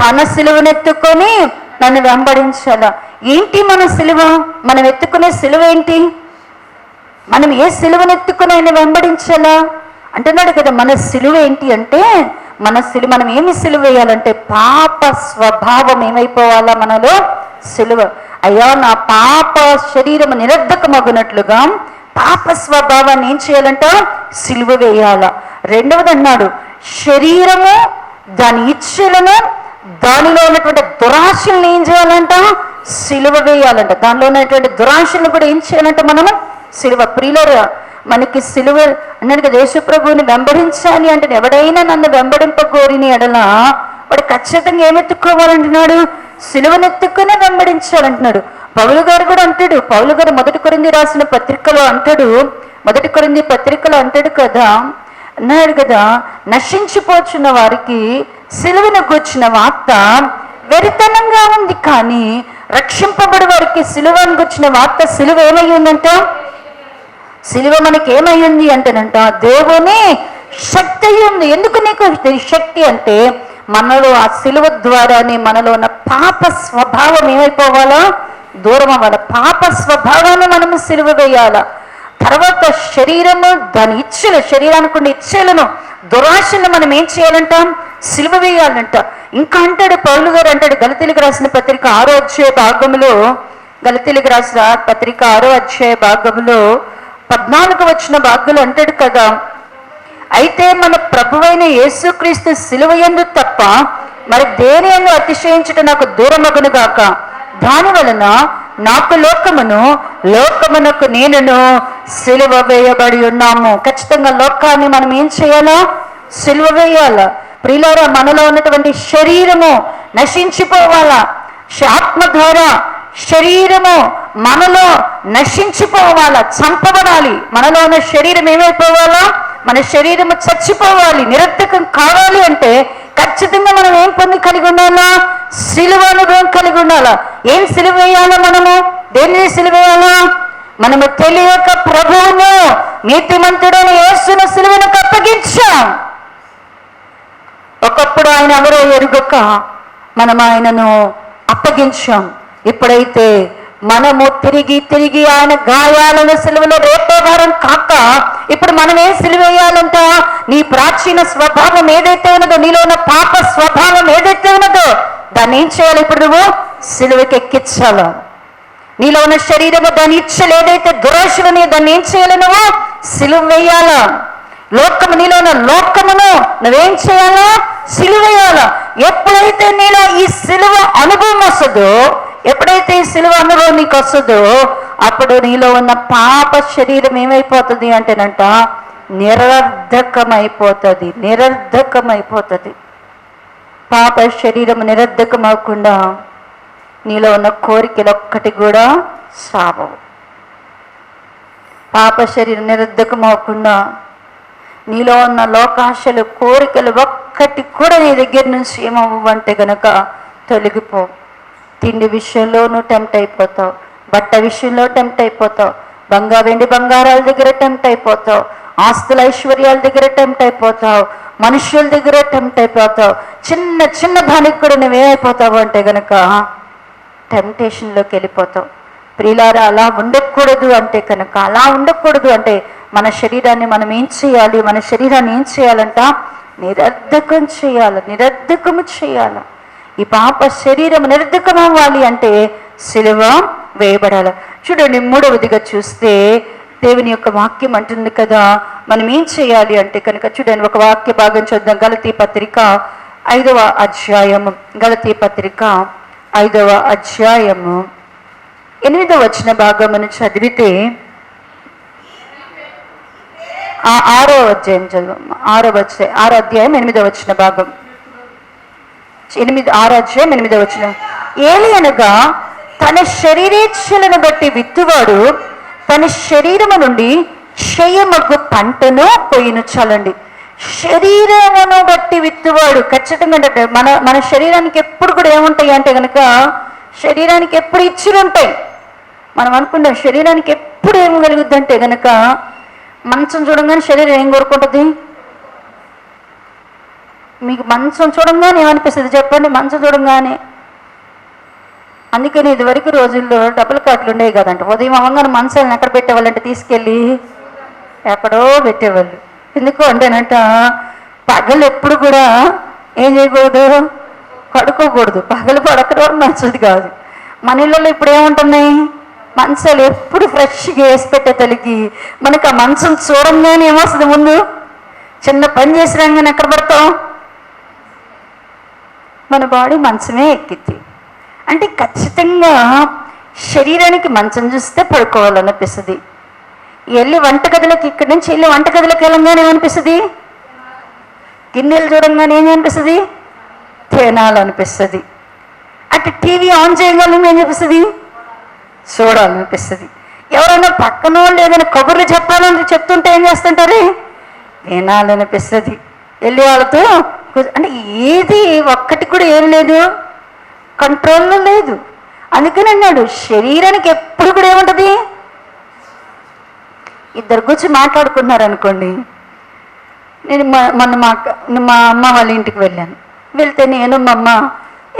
తన సిలువనెత్తుకొని నన్ను వెంబడించాలా. ఏంటి మన సిలువ? మనం ఎత్తుకునే సిలువ ఏంటి? మనం ఏ సిలువనెత్తుకుని ఆయన వెంబడించాలా అంటున్నాడు కదా. మన సిలువ ఏంటి అంటే, మనం ఏమి సిలువ వేయాలంటే పాప స్వభావం ఏమైపోవాలా? మనలో సిలువ. అయ్యా, నా పాప శరీరము నిరర్ధకమగునట్లుగా పాప స్వభావాన్ని ఏం చేయాలంట? సిలువ వేయాల. రెండవది అన్నాడు, శరీరము దాని ఇచ్చలను దానిలో ఉన్నటువంటి దురాశలను ఏం చేయాలంట? సిలువ వేయాలంట. దానిలో ఉన్నటువంటి దురాశలను కూడా ఏం చేయాలంట? మనము సిలువ. ప్రియులరా, మనకి సిలువ అన్నాడు కదా, యేసు ప్రభువుని వెంబడించాలి అంటే ఎవడైనా నన్ను వెంబడింపగోరిని ఎడలా వాడు ఖచ్చితంగా ఏమెత్తుకోవాలంటున్నాడు? సిలువనెత్తుకునే వెంబడించాలంటున్నాడు. పౌలు గారు కూడా అంటాడు. పౌలు గారు 1 కొరింథీ రాసిన పత్రికలో అంటాడు, 1 కొరింథీ పత్రికలో అంటాడు కదా, అన్నాడు కదా, నశించిపోచున్న వారికి సిలువను గూర్చిన వార్త వెరితనంగా ఉంది, కానీ రక్షింపబడి వారికి సిలువను గూర్చిన వార్త సిలువ ఏమై ఉందంట? సిలువ మనకి ఏమై ఉంది అంటేనంట, దేవుని శక్తి ఉంది. ఎందుకు నీకు శక్తి అంటే, మనలో ఆ సిలువ ద్వారానే మనలో ఉన్న పాప స్వభావం ఏమైపోవాలా? దూరం అవ్వాలి. పాప స్వభావాన్ని మనము సిలువ వేయాల. తర్వాత శరీరము దాని ఇచ్చలు, శరీరానికి ఉండే ఇచ్చలను దురాశను మనం ఏం చేయాలంట? సిలువ వేయాలంట. ఇంకా అంటాడు పౌలు గారు, అంటాడు గలతీలకు రాసిన పత్రిక 6వ అధ్యాయ భాగంలో, గలతీలకు రాసిన పత్రిక 6వ అధ్యాయ భాగంలో 14వ వచన భాగంలో అంటాడు కదా, అయితే మన ప్రభువైన యేసుక్రీస్తు సిలువ యందు తప్ప మరి దేని యందు అతిశయించుట నాకు దూరమగును గాక. దాని వలన నాకు లోకమునకు నేనును సిలువ వేయబడి ఉన్నాము. ఖచ్చితంగా లోకాన్ని మనం ఏం చేయాలా? సిలువ వేయాలా. ప్రియులారా, మనలో ఉన్నటువంటి శరీరము నశించిపోవాలా. ఆత్మ ద్వారా శరీరము మనలో నశించిపోవాలా, చంపబడాలి. మనలో ఉన్న శరీరం ఏమైపోవాలా? మన శరీరము చచ్చిపోవాలి, నిరర్థకం కావాలి అంటే ఖచ్చితంగా మనం ఏం కలిగి ఉండాలా? సిలువ అనుభవం కలిగి ఉండాలా. ఏం సిలువ వేయాలా? మనము దేన్ని సిలువ వేయాలా? మనము తెలియక ప్రభువును, నీతిమంతుడైన యేసును సిలువను అప్పగించాం. ఒకప్పుడు ఆయన ఎవరో ఎరుగక మనం ఆయనను అప్పగించాం. ఇప్పుడైతే మనము తిరిగి ఆయన గాయాలను సిలువలో రేపే వారం కాక ఇప్పుడు మనం ఏం సిలువ వేయాలంట? నీ ప్రాచీన స్వభావం ఏదైతే ఉన్నదో, నీలో ఉన్న పాప స్వభావం ఏదైతే ఉన్నదో దాన్ని ఏం చేయాలి? ఇప్పుడు నువ్వు సిలువకి ఎక్కించాలి. నీలో ఉన్న శరీరము దాని ఇచ్చలు ఏదైతే దురాశలని దాన్ని ఏం చేయాలి? నువ్వు సిలువ వేయాలా. లోకము, నీలో ఉన్న లోకమును నువ్వేం చేయాలా? సిలువ వేయాలా. ఎప్పుడైతే నీలో ఈ సిలువ అనుభవం వస్తుందో, ఎప్పుడైతే ఈ సిలువ అనుభవం నీకు వస్తుందో అప్పుడు నీలో ఉన్న పాప శరీరం ఏమైపోతుంది అంటేనంట నిరర్ధకమైపోతుంది. పాప శరీరం నిరర్ధకం అవ్వకుండా నీలో ఉన్న కోరికలు ఒక్కటి కూడా సాగవు. పాప శరీరం నిరర్ధకం అవ్వకుండా నీలో ఉన్న లోకాశలు కోరికలు ఒక్కటి కూడా నీ దగ్గర నుంచి ఏమవ్వంటే గనక తొలగిపో. తిండి విషయంలో నువ్వు టెంప్ట్ అయిపోతావు, బట్ట విషయంలో టెంప్ట్ అయిపోతావు, వెండి బంగారాల దగ్గర టెంప్ట్ అయిపోతావు, ఆస్తుల ఐశ్వర్యాల దగ్గర టెంప్ట్ అయిపోతావు, మనుషుల దగ్గర టెంప్ట్ అయిపోతావు. చిన్న చిన్న దానికి కూడా నువ్వేమైపోతావు అంటే గనక టెంప్టేషన్లోకి వెళ్ళిపోతావు. ప్రియులారా, అలా ఉండకూడదు అంటే మన శరీరాన్ని మనం ఏం చేయాలి? మన శరీరాన్ని ఏం చేయాలంట? నిరర్ధకము చేయాలి. ఈ పాప శరీరం నిరర్ధకం అవ్వాలి అంటే సిలువ వేయబడాలి. చూడండి, 3వదిగా చూస్తే దేవుని యొక్క వాక్యం అంటుంది కదా, మనం ఏం చేయాలి అంటే కనుక చూడండి, ఒక వాక్య భాగం చూద్దాం. గలతీ పత్రిక 5వ అధ్యాయము, 5వ అధ్యాయము 8వ వచన భాగమును చదివితే 6వ అధ్యాయం చదువు. 6వ అధ్యాయం 8వ వచన భాగం. 6వ అధ్యాయం 8వ వచనం. ఏలి అనగా తన శరీరేచ్ఛలను బట్టి విత్తువాడు తన శరీరము నుండి క్షయమగ్గు పంటను పోయిను. చాలండి, శరీరమును బట్టి విత్తువాడు. ఖచ్చితంగా మన శరీరానికి ఎప్పుడు కూడా ఏముంటాయి అంటే కనుక శరీరానికి ఎప్పుడు ఇచ్చులుంటాయి. మనం అనుకుంటాం శరీరానికి ఎప్పుడు ఏం కలుగుద్ది అంటే కనుక మంచం చూడంగానే శరీరం ఏం కోరుకుంటుంది? మీకు మంచం చూడంగానే ఏమనిపిస్తుంది చెప్పండి? మంచం చూడంగానే. అందుకని ఇదివరకు రోజుల్లో డబుల్ కాట్లు ఉండేవి కదంట. ఉదయం అవ్వగానే మంచాలను ఎక్కడ పెట్టేవాళ్ళంటే తీసుకెళ్ళి ఎక్కడో పెట్టేవాళ్ళు. ఎందుకు అంటేనంట పగలు ఎప్పుడు కూడా ఏం చేయకూడదు, పడుకోకూడదు. పగలు పడకడం మంచిది కాదు. మన ఇళ్ళలో ఇప్పుడు ఏముంటున్నాయి? మంచాలు ఎప్పుడు ఫ్రెష్గా వేసి పెట్టే తల్లికి మనకు ఆ మంచం చూడంగానే ఏమొస్తుంది? ముందు చిన్న పని చేసి రంగానే ఎక్కడ పడతాం? మన బాడీ మంచమే ఎక్కిద్ది. అంటే ఖచ్చితంగా శరీరానికి మంచం చూస్తే పడుకోవాలనిపిస్తుంది. వెళ్ళి వంటగదిలోకి, ఇక్కడి నుంచి వెళ్ళి వంటగదిలోకి వెళ్ళంగానే ఏమనిపిస్తుంది? గిన్నెలు చూడంగానే ఏమనిపిస్తుంది? తినాలనిపిస్తుంది. అటు టీవీ ఆన్ చేయగానే ఏం అనిపిస్తుంది? చూడాలనిపిస్తుంది. ఎవరైనా పక్కన లేదని కబుర్లు చెప్పాలని చెప్తుంటే ఏం చేస్తుంటారు? వినాలనిపిస్తుంది. వెళ్ళి వాళ్ళతో అంటే ఏది ఒక్కటి కూడా ఏం లేదు, కంట్రోల్లో లేదు. అందుకని అన్నాడు శరీరానికి ఎప్పుడు కూడా ఏముంటుంది? ఇద్దరు కూర్చొని మాట్లాడుకున్నారు అనుకోండి. నేను మొన్న మా అమ్మ వాళ్ళ ఇంటికి వెళ్ళాను. వెళ్తే నేను మా అమ్మ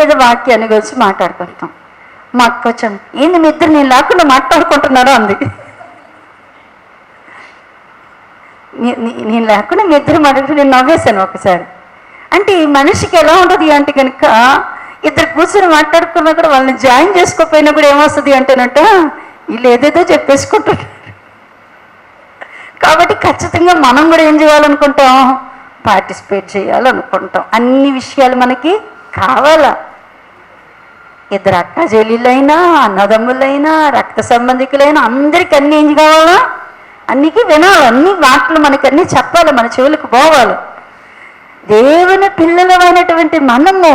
ఏదో వాక్యాన్ని గురించి మాట్లాడుకుంటాం. మా అక్క వచ్చాను, ఏంది మీ ఇద్దరు నేను లేకుండా మాట్లాడుకుంటున్నారో అంది. నేను లేకుండా మీ ఇద్దరు మాట్లాడుతూ నేను నవ్వేశాను ఒకసారి. అంటే ఈ మనిషికి ఎలా ఉంటుంది అంటే కనుక ఇద్దరు కూర్చొని మాట్లాడుకున్నా కూడా వాళ్ళని జాయిన్ చేసుకోకపోయినా కూడా ఏమొస్తుంది అంటేనట వీళ్ళు ఏదేదో చెప్పేసుకుంటున్నారు. కాబట్టి ఖచ్చితంగా మనం కూడా ఏం చేయాలనుకుంటాం? పార్టిసిపేట్ చేయాలనుకుంటాం. అన్ని విషయాలు మనకి కావాలా? ఇద్దరు అక్క చెల్లెళ్ళైనా, అన్నదమ్ములైనా, రక్త సంబంధికులైనా అందరికీ అన్నీ ఏం కావాలా? అన్నికి వినాలి. అన్ని మాటలు మనకి అన్నీ చెప్పాలి, మన చెవులకు పోవాలి. దేవుని పిల్లలమైనటువంటి మనము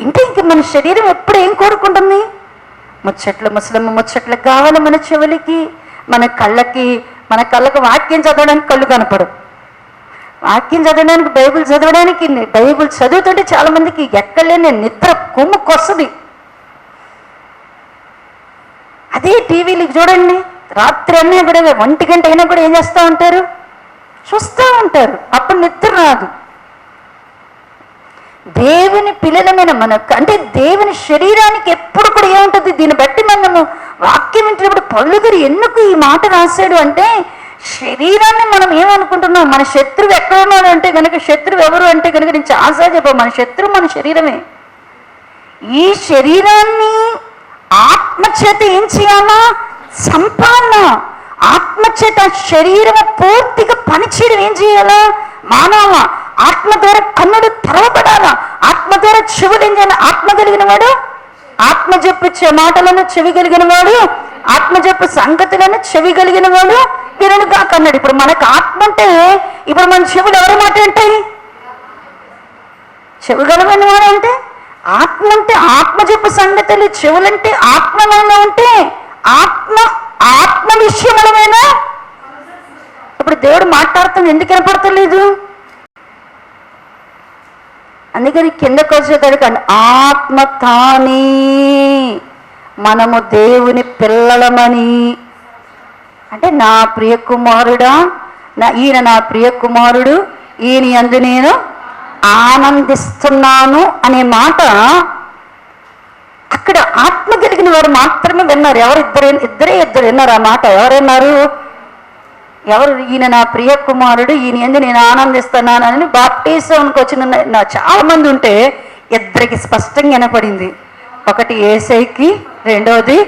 ఇంక మన శరీరం ఎప్పుడు ఏం కోరుకుంటుంది? ముచ్చట్ల ముచ్చట్లు కావాలి మన చెవులకి, మన కళ్ళకి వాక్యం చదవడానికి కళ్ళు కనపడవు. వాక్యం చదవడానికి, బైబిల్ చదవడానికి, బైబిల్ చదువుతుంటే చాలా మందికి ఎక్కడలేని నిద్ర కొమ్ముకొస్తుంది. అదే టీవీలకి చూడండి, రాత్రి అన్నీ కూడా 1 గంట అయినా కూడా ఏం చేస్తూ ఉంటారు? చూస్తూ ఉంటారు. అప్పుడు నిద్ర రాదు. దేవుని పిల్లలమైన మనకు అంటే దేవుని శరీరానికి ఎప్పుడు కూడా ఏముంటుంది? దీన్ని బట్టి మనము వాక్యం వింటున్నప్పుడు పౌలు ఎందుకు ఈ మాట రాశాడు అంటే శరీరాన్ని మనం ఏమనుకుంటున్నాం? మన శత్రువు ఎక్కడ ఉన్నాడు అంటే కనుక, శత్రువు ఎవరు అంటే కనుక నేను చాలాసార్లు చెప్పాను, మన శత్రువు మన శరీరమే. ఈ శరీరాన్ని ఆత్మచేత ఏం చేయాలా? సంపాదన. ఆత్మచేత శరీరం పూర్తిగా పనిచేయడం ఏం చేయాలా? మానవ ఆత్మ ద్వారా కన్నుడు తెరవబడాలా? ఆత్మ ద్వారా చెవులు ఏం చేయాలి? ఆత్మ కలిగిన వాడు ఆత్మ చెప్పు మాటలను చెవి కలిగిన వాడు, ఆత్మ చెప్పు సంగతులను చెవి కలిగిన వాడు వినను కాక అన్నాడు. ఇప్పుడు మనకు ఆత్మ అంటే ఇప్పుడు మన చెవులు ఎవరి మాట ఉంటాయి? చెవి గలవని వాడు అంటే ఆత్మ అంటే ఆత్మ చెప్పు సంగతులు, చెవులంటే ఆత్మలో ఉంటే ఆత్మ విషయములమేనా? ఇప్పుడు దేవుడు మాట్లాడుతుంది, ఎందుకు వినపడతలేదు? అందుకని కిందకు వచ్చేసరికి ఆత్మ తానే మనము దేవుని పిల్లలమని, అంటే నా ప్రియ కుమారుడా, ఈయన నా ప్రియ కుమారుడు, ఈయన యందు నేను ఆనందిస్తున్నాను అనే మాట అక్కడ ఆత్మ కలిగిన వారు మాత్రమే విన్నారు. ఇద్దరే విన్నారు ఆ మాట. ఎవరన్నారు? ఈయన నా ప్రియ కుమారుడు, ఈయన యందు నేను ఆనందిస్తున్నాను అని బాప్టిజంకి వచ్చిన చాలా మంది ఉంటే ఇద్దరికి స్పష్టంగా వినపడింది. ఒకటి యేసయ్యకి, రెండవది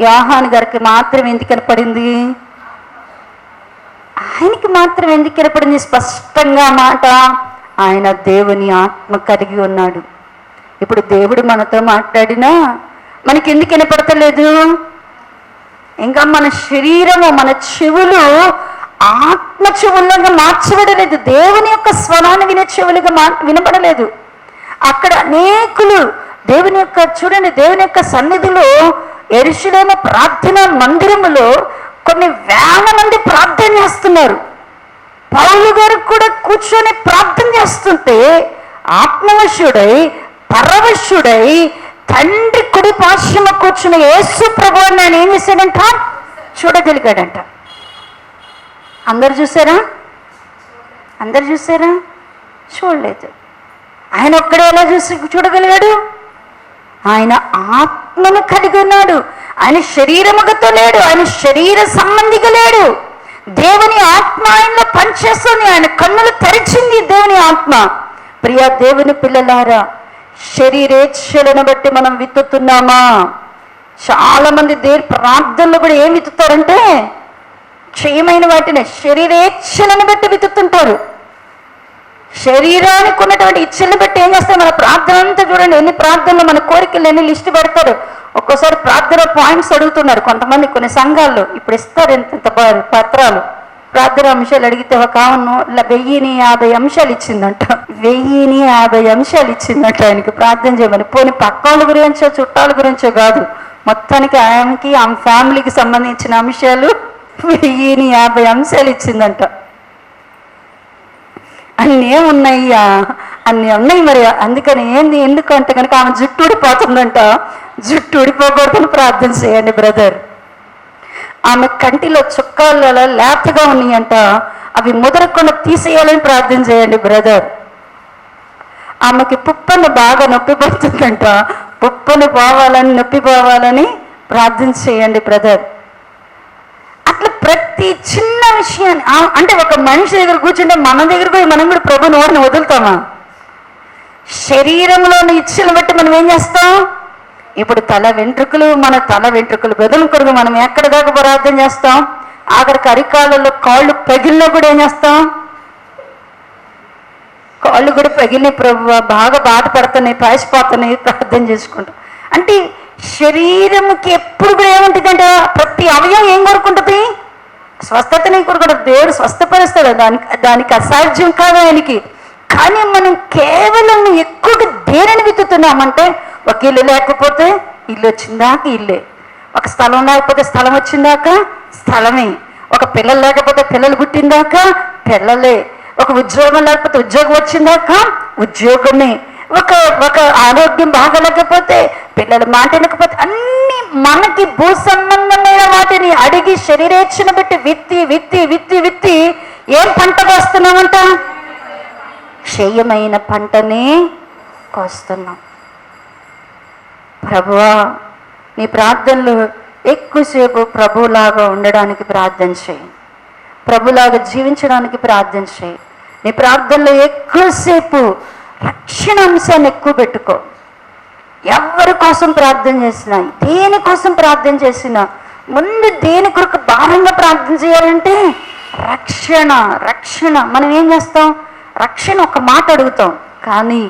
యోహాను గారికి మాత్రం ఎందుకు వినపడింది? ఆయనకి మాత్రం ఎందుకు వినపడింది స్పష్టంగా మాట? ఆయన దేవుని ఆత్మ కలిగి ఉన్నాడు. ఇప్పుడు దేవుడు మనతో మాట్లాడినా మనకి ఎందుకు వినపడతలేదు? ఇంకా మన శరీరము, మన చెవులు ఆత్మ చెవులుగా మార్చబడలేదు. దేవుని యొక్క స్వరాన్ని వినే చెవులుగా వినపడలేదు. అక్కడ అనేకులు దేవుని యొక్క చూడండి, దేవుని యొక్క సన్నిధిలో యెరూషలేము ప్రార్థన మందిరములో కొన్ని వేల మంది ప్రార్థన చేస్తున్నారు. పౌలు గారు కూడా కూర్చొని ప్రార్థన చేస్తుంటే ఆత్మవశుడై పరవశుడై తండ్రి కుడి పార్శ్వమ కూర్చున్న యేసు ప్రభువుని ఆయన ఏం చేశాడంట? చూడగలిగాడంట. అందరు చూసారా? చూడలేదు. ఆయన ఒక్కడే ఎలా చూడగలిగాడు? ఆయన ఆత్మను కలిగి ఉన్నాడు. ఆయన శరీరముగతో లేడు, ఆయన శరీర సంబంధిగా లేడు. దేవుని ఆత్మ ఆయనలో పనిచేస్తుంది. ఆయన కన్నులు తెరిచింది దేవుని ఆత్మ. ప్రియ దేవుని పిల్లలారా, శరీరేచ్ఛలను బట్టి మనం విత్తుతున్నామా? చాలా మంది దేవుని ప్రార్థనలు కూడా ఏం విత్తుతారంటే క్షయమైన వాటిని శరీరేచ్ఛలను బట్టి విత్తుతుంటారు. శరీరానికి ఉన్నటువంటి ఇచ్చలను బట్టి ఏం చేస్తారు? మన ప్రార్థన అంతా చూడండి, ఎన్ని ప్రార్థనలు, మన కోరికలు ఎన్ని లిస్ట్ పెడతారు. ఒక్కోసారి ప్రార్థన పాయింట్స్ అడుగుతున్నారు కొంతమంది, కొన్ని సంఘాల్లో ఇప్పుడు ఇస్తారు ఎంత పత్రాలు, ప్రార్థన అంశాలు అడిగితే ఒక ఆమెను 1050 అంశాలు ఇచ్చిందంట. 1050 అంశాలు ఇచ్చిందంట ఆయనకి ప్రార్థన చేయమని. పోనీ పక్క వాళ్ళ గురించో చుట్టాల గురించో కాదు, మొత్తానికి ఆమెకి ఆమె ఫ్యామిలీకి సంబంధించిన అంశాలు 1050 అంశాలు ఇచ్చిందంట. అన్నీ ఏమున్నాయ్యా, అన్నీ ఉన్నాయి మరి. అందుకని ఎందుకు అంటే కనుక ఆమె జుట్టు ఊడిపోతుందంట. జుట్టు ఊడిపోకూడదని ప్రార్థన చేయండి బ్రదర్. ఆమె కంటిలో చుక్కాలు లేతగా ఉన్నాయంట, అవి ముదరకుండా తీసేయాలని ప్రార్థన చేయండి బ్రదర్. ఆమెకి పుప్పను బాగా నొప్పి పడుతుందంట, పుప్పను నొప్పి పోవాలని ప్రార్థన చేయండి బ్రదర్. అట్లా ప్రతి చిన్న విషయాన్ని, అంటే ఒక మనిషి దగ్గర కూర్చుంటే మన దగ్గర పోయి మనం కూడా ప్రభు నోటిని వదులుతామా? శరీరంలోని ఇచ్చలు బట్టి మనం ఏం చేస్తాం? ఇప్పుడు మన తల వెంట్రుకలు బెదల కొరకు మనం ఎక్కడ దాకా ప్రార్థన చేస్తాం? ఆఖరికి అరికాళ్ళలో కాళ్ళు పగిలినా కూడా ఏం చేస్తాం? కాళ్ళు కూడా పగిలినాయి ప్రభు, బాగా బాధపడుతున్నాయి, పాసిపోతున్నాయి, ప్రార్థన చేసుకుంటాం. అంటే శరీరంకి ఎప్పుడు కూడా ఏముంటుంది? ప్రతి అవయవం ఏం కోరుకుంటుంది? స్వస్థతని కోరుకుంటుంది. దేవుడు స్వస్థపరుస్తాడు, దానికి అసాధ్యం కాదు ఆయనకి. కానీ మనం కేవలం ఎక్కువగా దేనిని విత్తుతున్నామంటే, ఒక ఇల్లు లేకపోతే ఇల్లు వచ్చిందాక ఇల్లే, ఒక స్థలం లేకపోతే స్థలం వచ్చిందాక స్థలమే, ఒక పిల్లలు లేకపోతే పిల్లలు పుట్టిందాక పిల్లలే, ఒక ఉద్యోగం లేకపోతే ఉద్యోగం వచ్చిందాక ఉద్యోగమే, ఒక ఆరోగ్యం బాగలేకపోతే, పిల్లల మాట వినకపోతే, అన్ని మనకి భూ సంబంధమైన వాటిని అడిగి శరీరేచ్ఛను బట్టి విత్తి విత్తి విత్తి విత్తి ఏం పంట కోస్తున్నామంట? క్షయమైన పంటనే కోస్తున్నాం. ప్రభువా, నీ ప్రార్థనలు ఎక్కువసేపు ప్రభులాగా ఉండడానికి ప్రార్థన చేయి, ప్రభులాగా జీవించడానికి ప్రార్థన చేయి. నీ ప్రార్థనలో ఎక్కువసేపు రక్షణ అంశాన్ని ఎక్కువ పెట్టుకో. ఎవరి కోసం ప్రార్థన చేసినా, దేనికోసం ప్రార్థన చేసినా ముందు దేని కొరకు భారంగా ప్రార్థన చేయాలంటే రక్షణ. మనం ఏం చేస్తాం? రక్షణ ఒక మాట అడుగుతాం, కానీ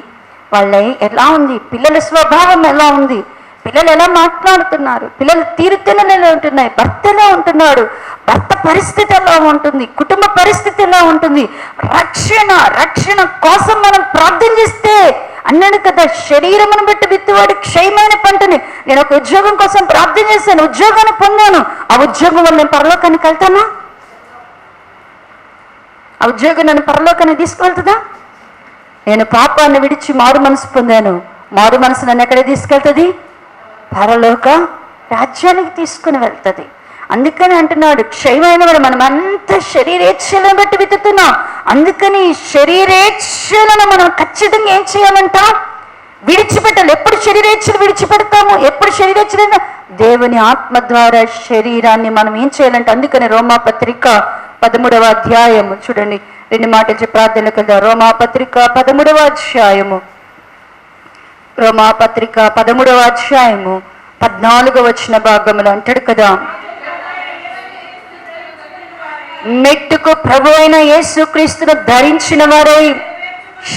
వాళ్ళ ఎలా ఉంది, పిల్లల స్వభావం ఎలా ఉంది, పిల్లలు ఎలా మాట్లాడుతున్నారు, పిల్లల తీరుతెన్నులు ఎలా ఉంటున్నాయి, భర్త ఎలా ఉంటున్నాడు, భర్త పరిస్థితి ఎలా ఉంటుంది, కుటుంబ పరిస్థితి ఎలా ఉంటుంది. రక్షణ కోసం మనం ప్రార్థన చేస్తే అన్నాడు కదా, శరీరమును బట్టి విత్తువాడు క్షయమైన పంటని. నేను ఒక ఉద్యోగం కోసం ప్రార్థన చేశాను, ఉద్యోగాన్ని పొందాను. ఆ ఉద్యోగం వల్ల నేను పరలోకానికి వెళ్తానా? ఆ ఉద్యోగం నన్ను పరలోకానికి తీసుకువెళ్తుందా? నేను పాపాన్ని విడిచి మారు మనసు పొందాను. మారు మనసు నన్ను ఎక్కడ తీసుకెళ్తుంది? పరలోక రాజ్యానికి తీసుకుని వెళ్తుంది. అందుకని అంటున్నాడు, క్షయమైన వాడు. మనం అంతా శరీరేచ్ఛలను బట్టి విత్తుతున్నాం. అందుకని శరీరేచ్ఛలను మనం ఖచ్చితంగా ఏం చేయాలంట? విడిచిపెట్టాలి. ఎప్పుడు శరీరేచ్ఛలు విడిచిపెడతాము? ఎప్పుడు శరీరేచ్ఛలు? దేవుని ఆత్మ ద్వారా శరీరాన్ని మనం ఏం చేయాలంటే, అందుకని రోమాపత్రిక 13వ అధ్యాయము చూడండి, 2 మాటలు ప్రార్థనలు కదా. రోమాపత్రిక 13వ అధ్యాయము, రోమాపత్రిక 13వ అధ్యాయము 14వ వచన భాగంలో అంటాడు కదా, మెట్టుకు ప్రభు అయిన యేసుక్రీస్తును ధరించిన వారై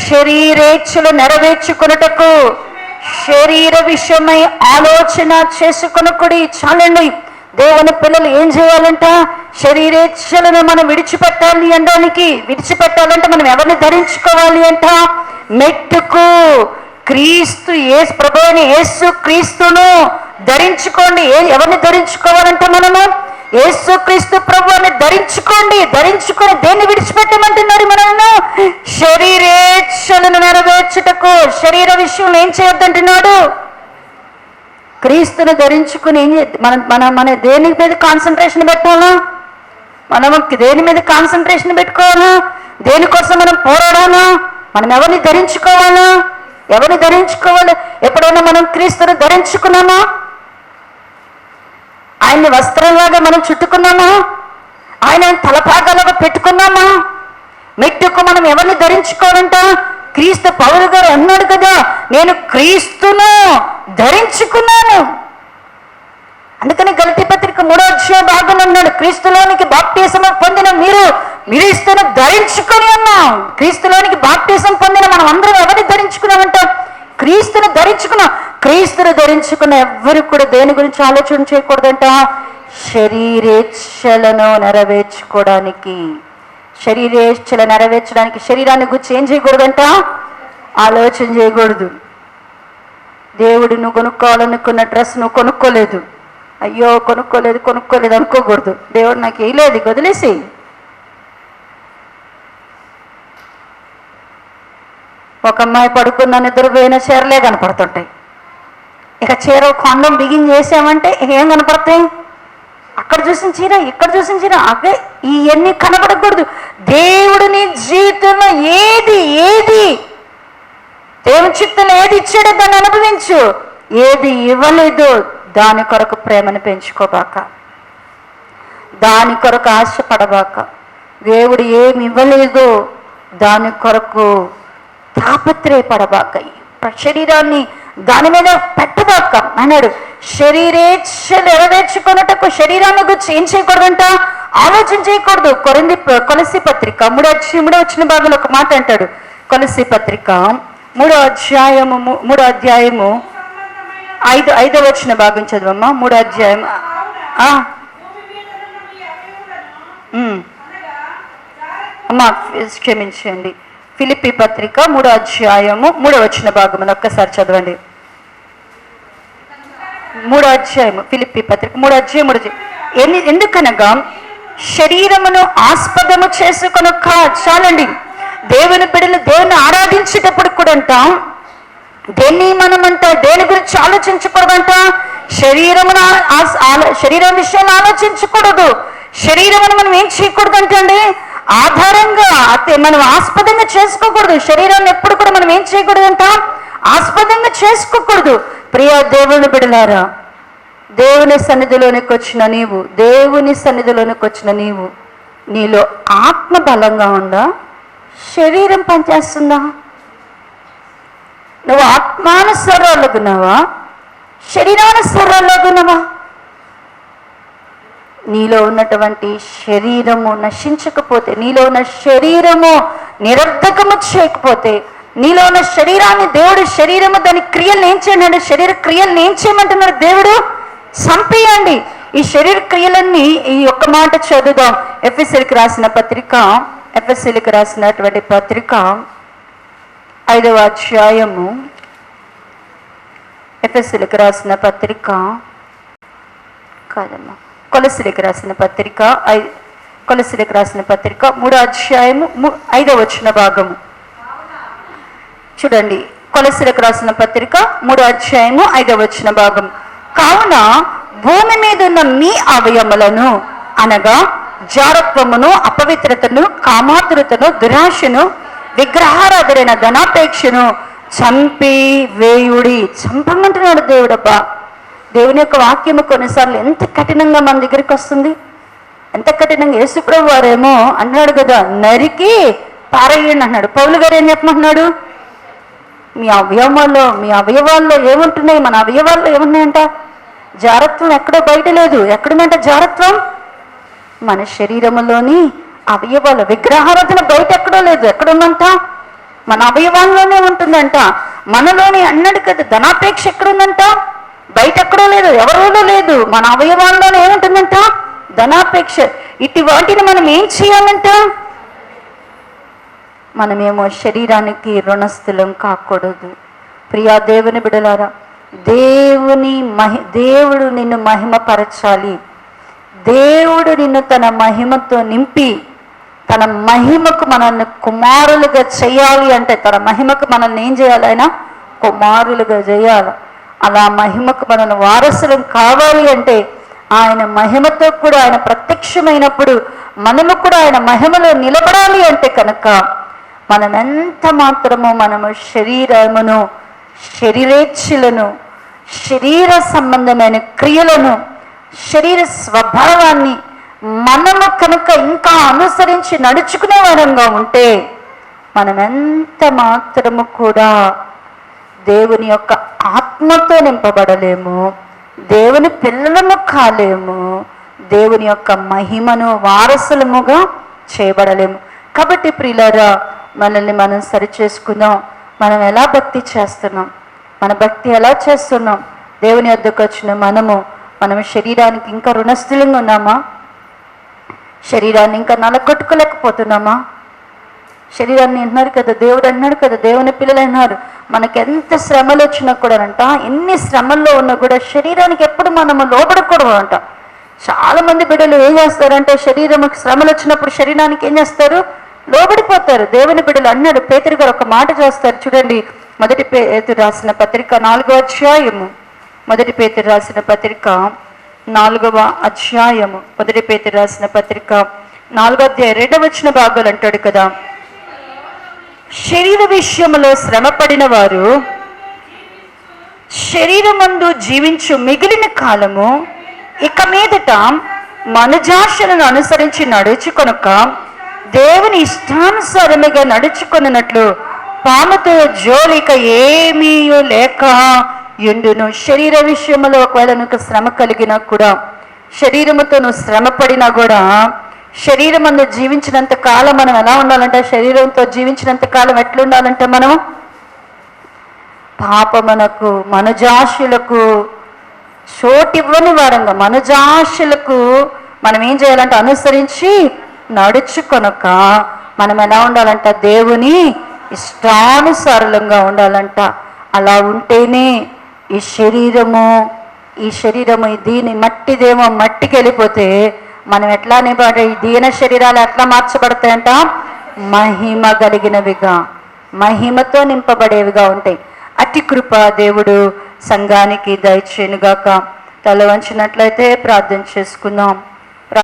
శరీరేచ్ఛలు నెరవేర్చుకొనుటకు శరీర విషయమై ఆలోచన చేసుకొనుకుడి. చాలండి. దేవుని పిల్లలు ఏం చేయాలంట? శరీరేచ్ఛలను మనం విడిచిపెట్టాలంటే మనం ఎవరిని ధరించుకోవాలి అంట? మెట్టుకు క్రీస్తు ప్రభు అయిన యేసు క్రీస్తును ధరించుకోండి. ఎవరిని ధరించుకోవాలంటే మనము? యేసు క్రీస్తు ప్రభువుని ధరించుకొని దేన్ని విడిచిపెట్టమంటున్నాడు? మనల్ని శరీరేచ్ఛలను నెరవేర్చుటకు. శరీర విషయంలో ఏం చేయొద్దంటున్నాడు? క్రీస్తును ధరించుకుని మన దేని మీద కాన్సన్ట్రేషన్ పెట్టాలా? మనం దేని మీద కాన్సన్ట్రేషన్ పెట్టుకోవాలా? దేనికోసం మనం పోరాడాలా? మనం ఎవరిని ధరించుకోవాలా? ఎవరిని ధరించుకోవాలి? ఎప్పుడైనా మనం క్రీస్తును ధరించుకున్నామా? ఆయన్ని వస్త్రంలాగా మనం చుట్టుకున్నామా? ఆయన తలపాగాలుగా పెట్టుకున్నామా? మెట్టుకు మనం ఎవరిని ధరించుకోవాలంట? క్రీస్తు. పౌలు గారు అన్నాడు కదా, నేను క్రీస్తును ధరించుకున్నాను. అందుకని గలతీ పత్రిక 3వ అధ్యాయ భాగంలో అన్నాడు, క్రీస్తులోనికి బాప్టిజం పొందిన మీరు క్రీస్తును ధరించుకొని ఉన్నాం. క్రీస్తులోనికి బాప్టిజం పొందిన మనం అందరం ఎవరిని ధరించుకున్నామంట? క్రీస్తును ధరించుకున్నాం. క్రీస్తును ధరించుకున్న ఎవ్వరు కూడా దేని గురించి ఆలోచన చేయకూడదంట? శరీరేచ్ఛలను నెరవేర్చుకోవడానికి. శరీరేచ్ఛలు నెరవేర్చడానికి శరీరాన్ని గురించి ఏం చేయకూడదంట? ఆలోచన చేయకూడదు. దేవుడు నువ్వు కొనుక్కోవాలనుకున్న డ్రెస్ నువ్వు కొనుక్కోలేదు, అయ్యో కొనుక్కోలేదు అనుకోకూడదు. దేవుడు నాకు వేయలేదు, వదిలేసి. ఒక అమ్మాయి పడుకున్న నిద్రపోయిన చీరలే కనపడుతుంటాయి. ఇక చీర కొండం బిగిన్ చేసామంటే ఏం కనపడతాయి? అక్కడ చూసిన చీర, ఇక్కడ చూసిన చీర, అవే. ఇవన్నీ కనపడకూడదు. దేవుడిని జీవితంలో ఏది దేవుని చిత్తంలో ఏది ఇచ్చాడో దాన్ని అనుభవించు. ఏది ఇవ్వలేదు దాని కొరకు ప్రేమను పెంచుకోబాక, దాని కొరకు ఆశపడబాక. దేవుడు ఏమి ఇవ్వలేదో దాని కొరకు తాపత్రయపడబాక, శరీరాన్ని దాని మీద పెట్టబాక అన్నాడు. శరీరేచ్ఛలు నెరవేర్చుకున్నటకు శరీరాన్ని గురించి ఏం చేయకూడదంట? ఆలోచన చేయకూడదు. కొలసీ పత్రిక 3వ వచ్చిన భాగంలో ఒక మాట అంటాడు. కొలసీ పత్రిక 3వ అధ్యాయము 5వ వచ్చిన భాగం చదవమ్మా. 3వ అధ్యాయం. అమ్మా క్షమించండి. ఫిలిప్పీ పత్రిక 3వ అధ్యాయము 3వ వచ్చిన భాగం ఒక్కసారి చదవండి. 3వ అధ్యాయము ఫిలిప్పీ పత్రిక 3వ అధ్యాయం 3. ఎందుకనగా శరీరమును ఆస్పదము చేసుకొనక. చాలండి. దేవుని బిడ్డలు దేవుని ఆరాధించేటప్పుడు కూడా అంటాం, దేని గురించి ఆలోచించకూడదంట? శరీరం విషయాన్ని ఆలోచించకూడదు. శరీరమును మనం ఏం చేయకూడదంటే ఆధారంగా మనం ఆస్పదంగా చేసుకోకూడదు. శరీరాన్ని ఎప్పుడు కూడా మనం ఏం చేయకూడదంట? ఆస్పదంగా చేసుకోకూడదు. ప్రియ దేవుని బిడ్డలారా, దేవుని సన్నిధిలోనికి వచ్చిన నీవు నీలో ఆత్మ బలంగా ఉందా? శరీరం పనిచేస్తుందా? నువ్వు ఆత్మానుసరాలుగున్నావా? శరీరానుసరాలుగున్నావా? నీలో ఉన్నటువంటి శరీరము నశించకపోతే, నీలో ఉన్న శరీరము నిరర్ధకము చేయకపోతే నీలో ఉన్న శరీరాన్ని దేవుడు శరీరము దాని క్రియలను ఏం చేయన్నాడు? శరీర క్రియలను ఏం చేయమంటున్నాడు దేవుడు? చంపేయండి. ఈ శరీర క్రియలన్నీ ఈ ఒక్క మాట చదువుదాం. ఎఫెసీయులకు రాసిన పత్రిక, ఎఫెసీయులకు రాసినటువంటి పత్రిక 5వ అధ్యాయము, ఎఫెసీయులకు రాసిన పత్రిక కాదమ్మా, కొలస్సీయులకు రాసిన పత్రిక, కొలస్సీయులకు రాసిన పత్రిక 3వ అధ్యాయము 5వ వచన భాగము చూడండి. కొలస్సీయులకు రాసిన పత్రిక 3వ అధ్యాయము 5వ వచన భాగం. కావున భూమి మీద ఉన్న మీ అవయములను అనగా జారత్వమును, అపవిత్రతను, కామాతురతను, దురాశను, విగ్రహారాధన, ధనాపేక్షను చంపి వేయుడి. చంపమంటున్నాడు దేవుడబ్బా. దేవుని యొక్క వాక్యము కొన్నిసార్లు ఎంత కఠినంగా మన దగ్గరికి వస్తుంది, ఎంత కఠినంగా. యేసుప్రభు వారేమో అన్నాడు కదా, నరికి పారేయండి అన్నాడు. పౌలు గారు ఏం చెప్పమంటున్నాడు? మీ అవయవాల్లో ఏముంటున్నాయి? మన అవయవాల్లో ఏమున్నాయంట? జారత్వం ఎక్కడో బయట లేదు. ఎక్కడుందంట జారత్వం? మన శరీరంలోని అవయవాలు. విగ్రహారాధన బయట ఎక్కడో లేదు. ఎక్కడుందంట? మన అవయవాల్లోనే ఉంటుందంట. మనలోని అన్నాడు కదా, ధనాపేక్ష ఎక్కడుందంట? బయట ఎక్కడో లేదు, ఎవరిలో లేదు. మన అవయవాల్లోనే ఏముంటుందంట? ధనాపేక్ష. ఇటు వాటిని మనం ఏం చేయాలంట? మనమేమో శరీరానికి రుణస్థులం కాకూడదు. ప్రియా దేవుని బిడలారా, దేవుడు నిన్ను మహిమపరచాలి. దేవుడు నిన్ను తన మహిమతో నింపి తన మహిమకు మనల్ని కుమారులుగా చేయాలి అంటే, తన మహిమకు మనల్ని ఏం చేయాలి? ఆయన కుమారులుగా చేయాలి. అలా మహిమకు మనల్ని వారసులం కావాలి అంటే, ఆయన మహిమతో కూడా ఆయన ప్రత్యక్షమైనప్పుడు మనము కూడా ఆయన మహిమలో నిలబడాలి అంటే కనుక మనం ఎంత మాత్రము మనము శరీరమును, శరీరేచ్ఛలను, శరీర సంబంధమైన క్రియలను, శరీర స్వభావాన్ని మనము కనుక ఇంకా అనుసరించి నడుచుకునే వారంగా ఉంటే మనం ఎంత మాత్రము కూడా దేవుని యొక్క ఆత్మతో నింపబడలేము, దేవుని పిల్లలము కాలేము, దేవుని యొక్క మహిమను వారసులముగా చేయబడలేము. కాబట్టి ప్రియులారా, మనల్ని మనం సరిచేసుకుందాం. మనం ఎలా భక్తి చేస్తున్నాం, మన భక్తి ఎలా చేస్తున్నాం? దేవుని వద్దకు వచ్చిన మనం శరీరానికి ఇంకా రుణస్థులంగా ఉన్నామా? శరీరాన్ని ఇంకా నలగొట్టుకోలేకపోతున్నామా? శరీరాన్ని అన్నారు కదా, దేవుడు అన్నాడు కదా, దేవుని పిల్లలు అన్నారు, మనకి ఎంత శ్రమలు వచ్చినా కూడా అంట, ఎన్ని శ్రమల్లో ఉన్నా కూడా శరీరానికి ఎప్పుడు మనము లోబడకూడదు అంట. చాలా మంది బిడ్డలు ఏం చేస్తారంటే, శరీరంకి శ్రమలు వచ్చినప్పుడు శరీరానికి ఏం చేస్తారు? లోబడిపోతారు. దేవుని బిడ్డలు అన్నాడు, పేతురు గారు ఒక మాట చేస్తారు చూడండి. మొదటి పేతురు రాసిన పత్రిక 4వ అధ్యాయము, మొదటి పేతురు రాసిన పత్రిక 4వ అధ్యాయము, మొదటి పేతురు రాసిన పత్రిక 4వ అధ్యాయం 2వ వచన భాగాలు అంటాడు కదా, శరీర విషయంలో శ్రమపడిన వారు శరీరమందు జీవించు మిగిలిన కాలము ఇక మీదట మనుజాశలను అనుసరించి నడుచుకొనక దేవుని ఇష్టానుసారముగా నడుచుకొనున్నట్లు పాముతో జోలిక ఏమీ లేక ఎండును. శరీర విషయంలో ఒకవేళ నీకు శ్రమ కలిగినా కూడా, శరీరముతో నువ్వు శ్రమ పడినా కూడా, శరీరమందు జీవించినంత కాలం మనం ఎలా ఉండాలంటే, శరీరంతో జీవించినంత కాలం ఎట్లుండాలంటే, మనం పాపమునకు, మనుజాశులకు చోటివ్వని వారంగా, మనుజాశులకు మనం ఏం చేయాలంటే అనుసరించి నడుచుకొనక మనం ఎలా ఉండాలంట? దేవుని ఇష్టానుసారులంగా ఉండాలంట. అలా ఉంటేనే ఈ శరీరము దీని మట్టిదేమో మట్టికి వెళ్ళిపోతే మనం ఎట్లా ఈ దీన శరీరాలు ఎట్లా మార్చబడతాయంట? మహిమ కలిగినవిగా, మహిమతో నింపబడేవిగా ఉంటాయి. అతి కృప దేవుడు సంఘానికి దయచేయునుగాక. తల వంచినట్లయితే ప్రార్థన చేసుకుందాం.